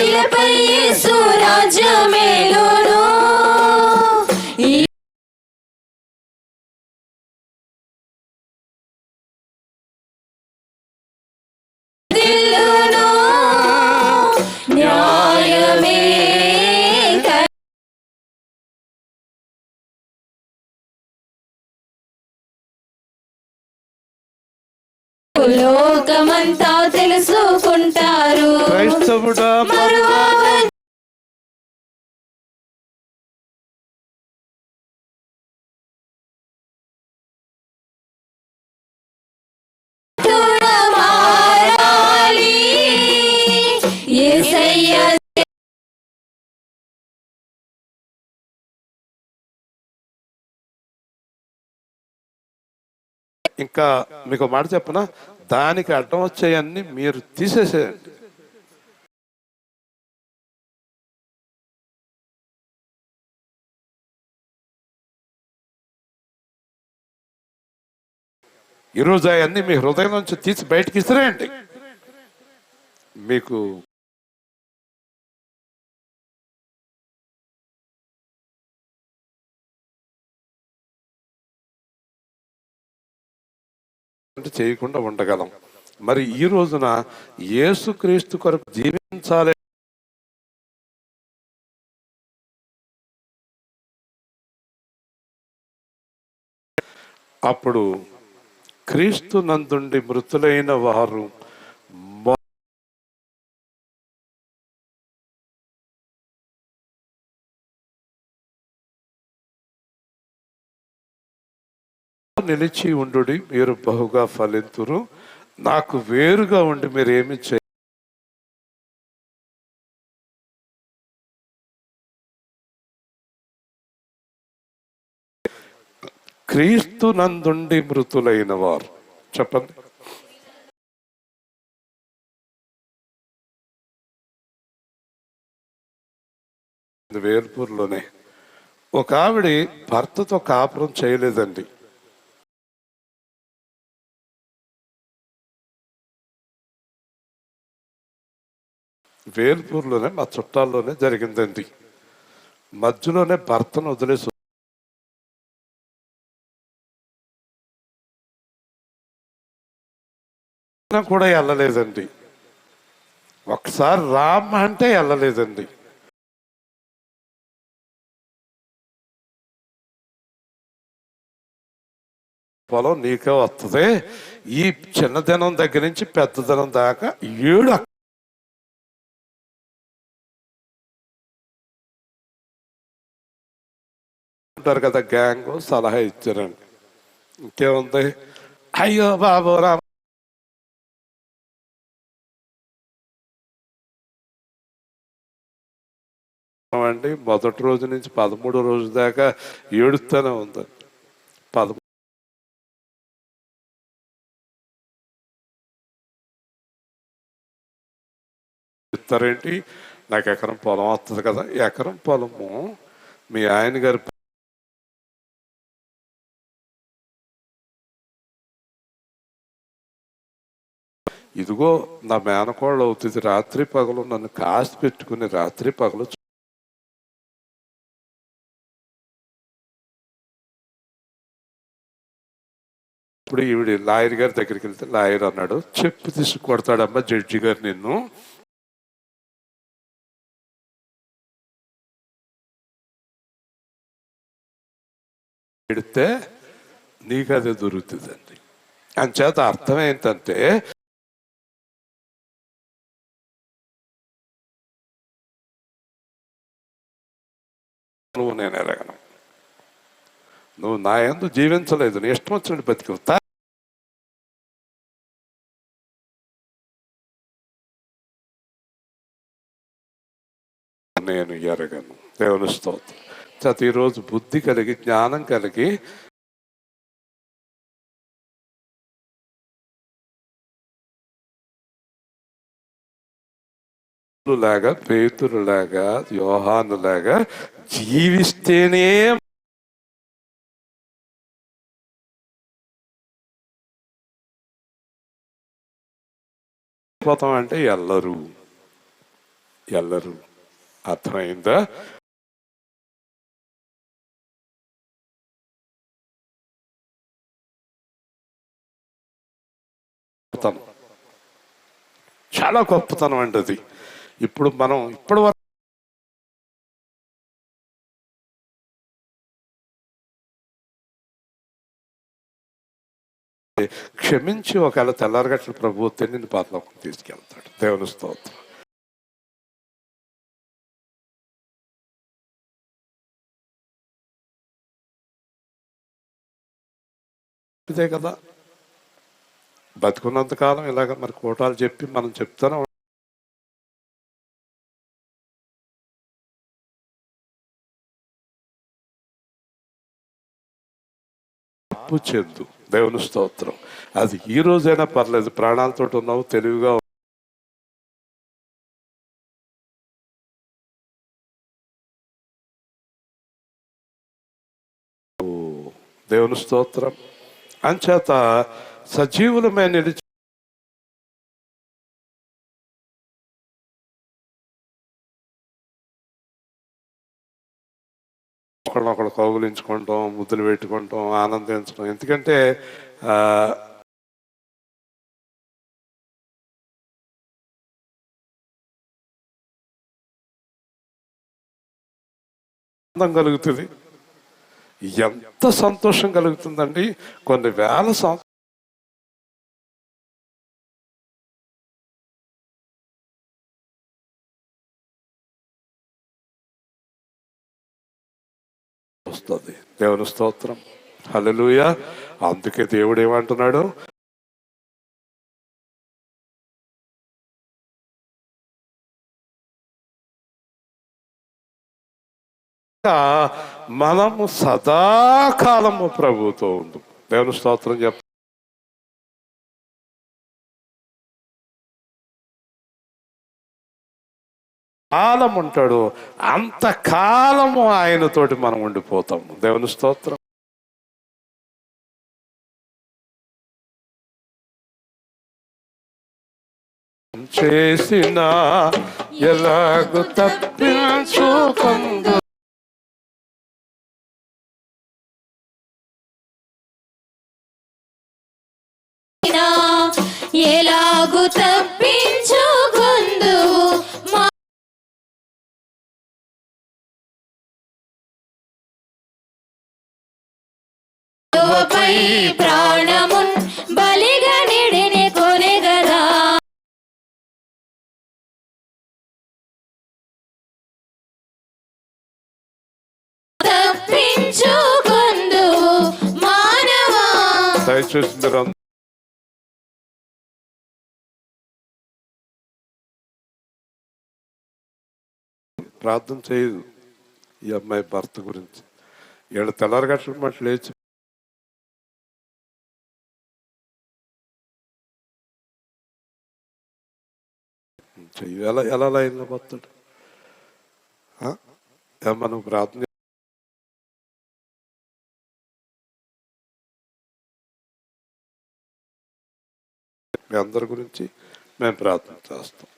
ఇలపై యేసు రాజ్యమేలును. న్యాయమే లోకమంతా తెలుసుకుంటారు. క్రైస్తవుడా ఇంకా మీకు మాట చెప్పనా, దానికి అడ్డం వచ్చాయన్నీ మీరు తీసేసేయండి. ఈరోజు అవన్నీ మీ హృదయం నుంచి తీసి బయటకి ఇసిరేయండి. మీకు చేయకుండా ఉండగలం. మరి ఈ రోజున యేసుక్రీస్తు కొరకు జీవించాలి. అప్పుడు క్రీస్తు నందుండి మృతులైన వారు నిలిచి ఉండు, మీరు బహుగా ఫలింతురు. నాకు వేరుగా ఉండి మీరు ఏమి క్రీస్తు నందుండి మృతులైన వారు. చెప్పండి. వేల్పూర్లోనే ఒక ఆవిడ భర్తతో కాపురం చేయలేదండి. వేల్పూర్లోనే మా చుట్టాల్లోనే జరిగిందండి. మధ్యలోనే భర్తను వదిలేసి కూడా వెళ్ళలేదండి. ఒకసారి రామ్ అంటే వెళ్ళలేదండి. పొలం నీకే వస్తుంది. ఈ చిన్నదనం దగ్గర నుంచి పెద్దదనం దాకా 7 ఉంటారు కదా, గ్యాంగ్ సలహా ఇచ్చారండి. ఇంకేముంది, అయ్యో బాబు రామ్ అండి. మొదటి రోజు నుంచి 13వ రోజు దాకా ఏడుస్తూనే ఉందండి. 13 ఇస్తారేంటి, నాకు ఎకరం పొలం వస్తుంది కదా. ఎకరం పొలము మీ ఆయన గారి ఇదిగో నా మేనకోళ్ళు అవుతుంది. రాత్రి పగలు నన్ను కాసి పెట్టుకుని రాత్రి పగలు ఇప్పుడు ఈవిడ లాయర్ గారి దగ్గరికి వెళ్తే లాయర్ అన్నాడు, చెప్పు తీసుకు కొడతాడమ్మా జడ్జి గారు నిన్ను. పెడితే నీకు అదే దొరుకుతుందండి. అంచేత అర్థం ఏంటంటే నువ్వు నేను ఎరగను, నువ్వు నా యందు జీవించలేదు, నీ ఇష్టం వచ్చినట్టు బతికివుతా. నేను ఎరగను. దేవుని స్తోత్రం. చేత ఈరోజు బుద్ధి కలిగి జ్ఞానం కలిగి లాగా పేతురులాగా యోహానులాగా జీవిస్తేనే పోతాం. అంటే ఎల్లరు అర్థమైందా? చాలా గొప్పతనం అండి అది. ఇప్పుడు మనం ఇప్పటి వరకు క్షమించి ఒకవేళ తెల్లారగట్ల ప్రభు నిన్ను పాతలోకి తీసుకెళ్తాడు. దేవుని స్తోత్రం. ఇదే కదా, బతుకున్నంత కాలం ఇలాగ మరి కోటాలు చెప్పి మనం చెప్తాను. తప్పు చెందు. దేవుని స్తోత్రం. అది ఈ రోజైనా పర్లేదు, ప్రాణాలతో ఉన్నావు, తెలివిగా దేవుని స్తోత్రం. అంచేత సజీవులమే నిలిచి ఒకళ్ళొకళ్ళు కౌగులించుకుంటాం, ముద్దులు పెట్టుకుంటాం, ఆనందించడం. ఎందుకంటే ఆనందం కలుగుతుంది. ఎంత సంతోషం కలుగుతుందండి. కొన్ని వేల వస్తుంది. దేవుని స్తోత్రం. హల్లెలూయా. అందుకే దేవుడు ఏమంటున్నాడు, మనము సదాకాలము ప్రభుతో ఉండు. దేవుని స్తోత్రం చెప్ప. కాలం ఉంటాడు, అంతకాలము ఆయనతోటి మనం ఉండిపోతాము. దేవుని స్తోత్రం. చేసిన ఎలాగు తప్పించుకొందు ఎలాగు తప్పించుకొందు ప్రాణమున్ బలిగా నిడిని కొనెగదా. తప్పించుకొందు మానవా. దయచేసి మీరు ప్రార్థన చేయదు ఈ అమ్మాయి భర్త గురించి. ఏడు తెల్లారగట్ల మట్టి లేచి చెయ్యి. ఎలా లైన్లో పోతాడు? మనం ప్రార్థన మీ అందరి గురించి మేము ప్రార్థన చేస్తాం.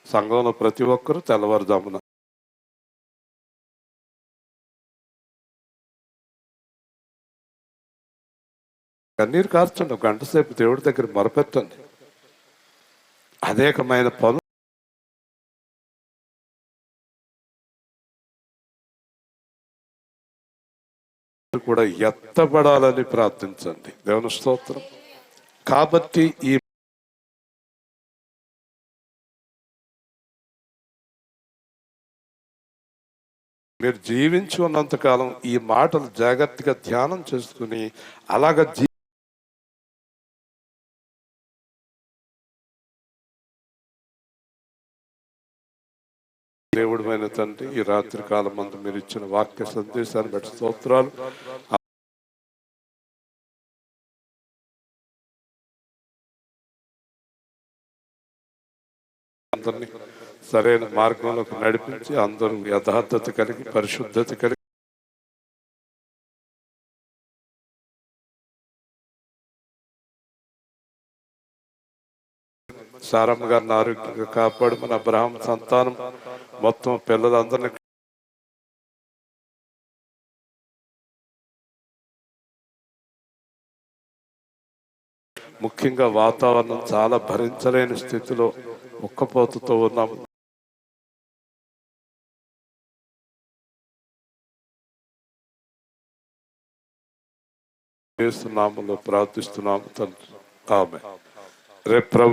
సంఘంలో ప్రతి ఒక్కరూ తెల్లవారుజామున కన్నీరు కార్చండి, ఒక గంట సేపు దేవుడి దగ్గర మొరపెట్టండి. అనేకమైన పనులు కూడా ఎత్తబడాలని ప్రార్థించండి. దేవుని స్తోత్రం. కాబట్టి ఈ మీరు జీవించి ఉన్నంతకాలం ఈ మాటలు జాగ్రత్తగా ధ్యానం చేసుకుని అలాగ దేవుడైన తండ్రి, ఈ రాత్రి కాలం మందు మీరు ఇచ్చిన వాక్య సందేశాన్ని బట్టి స్తోత్రాలు. అందరినీ సరైన మార్గంలోకి నడిపించి అందరూ యథార్థత కలిగి పరిశుద్ధత కలిగి సారమ్మ గారిని ఆరోగ్యంగా కాపాడు. మన అబ్రహాం సంతానం మొత్తం పిల్లలందరినీ ముఖ్యంగా వాతావరణం చాలా భరించలేని స్థితిలో ఉక్కపోతతో ఉన్నాము. యేసు నామములో ప్రార్థిస్తున్నాము తండ్రి. ఆమేన్. రేపు ప్రభు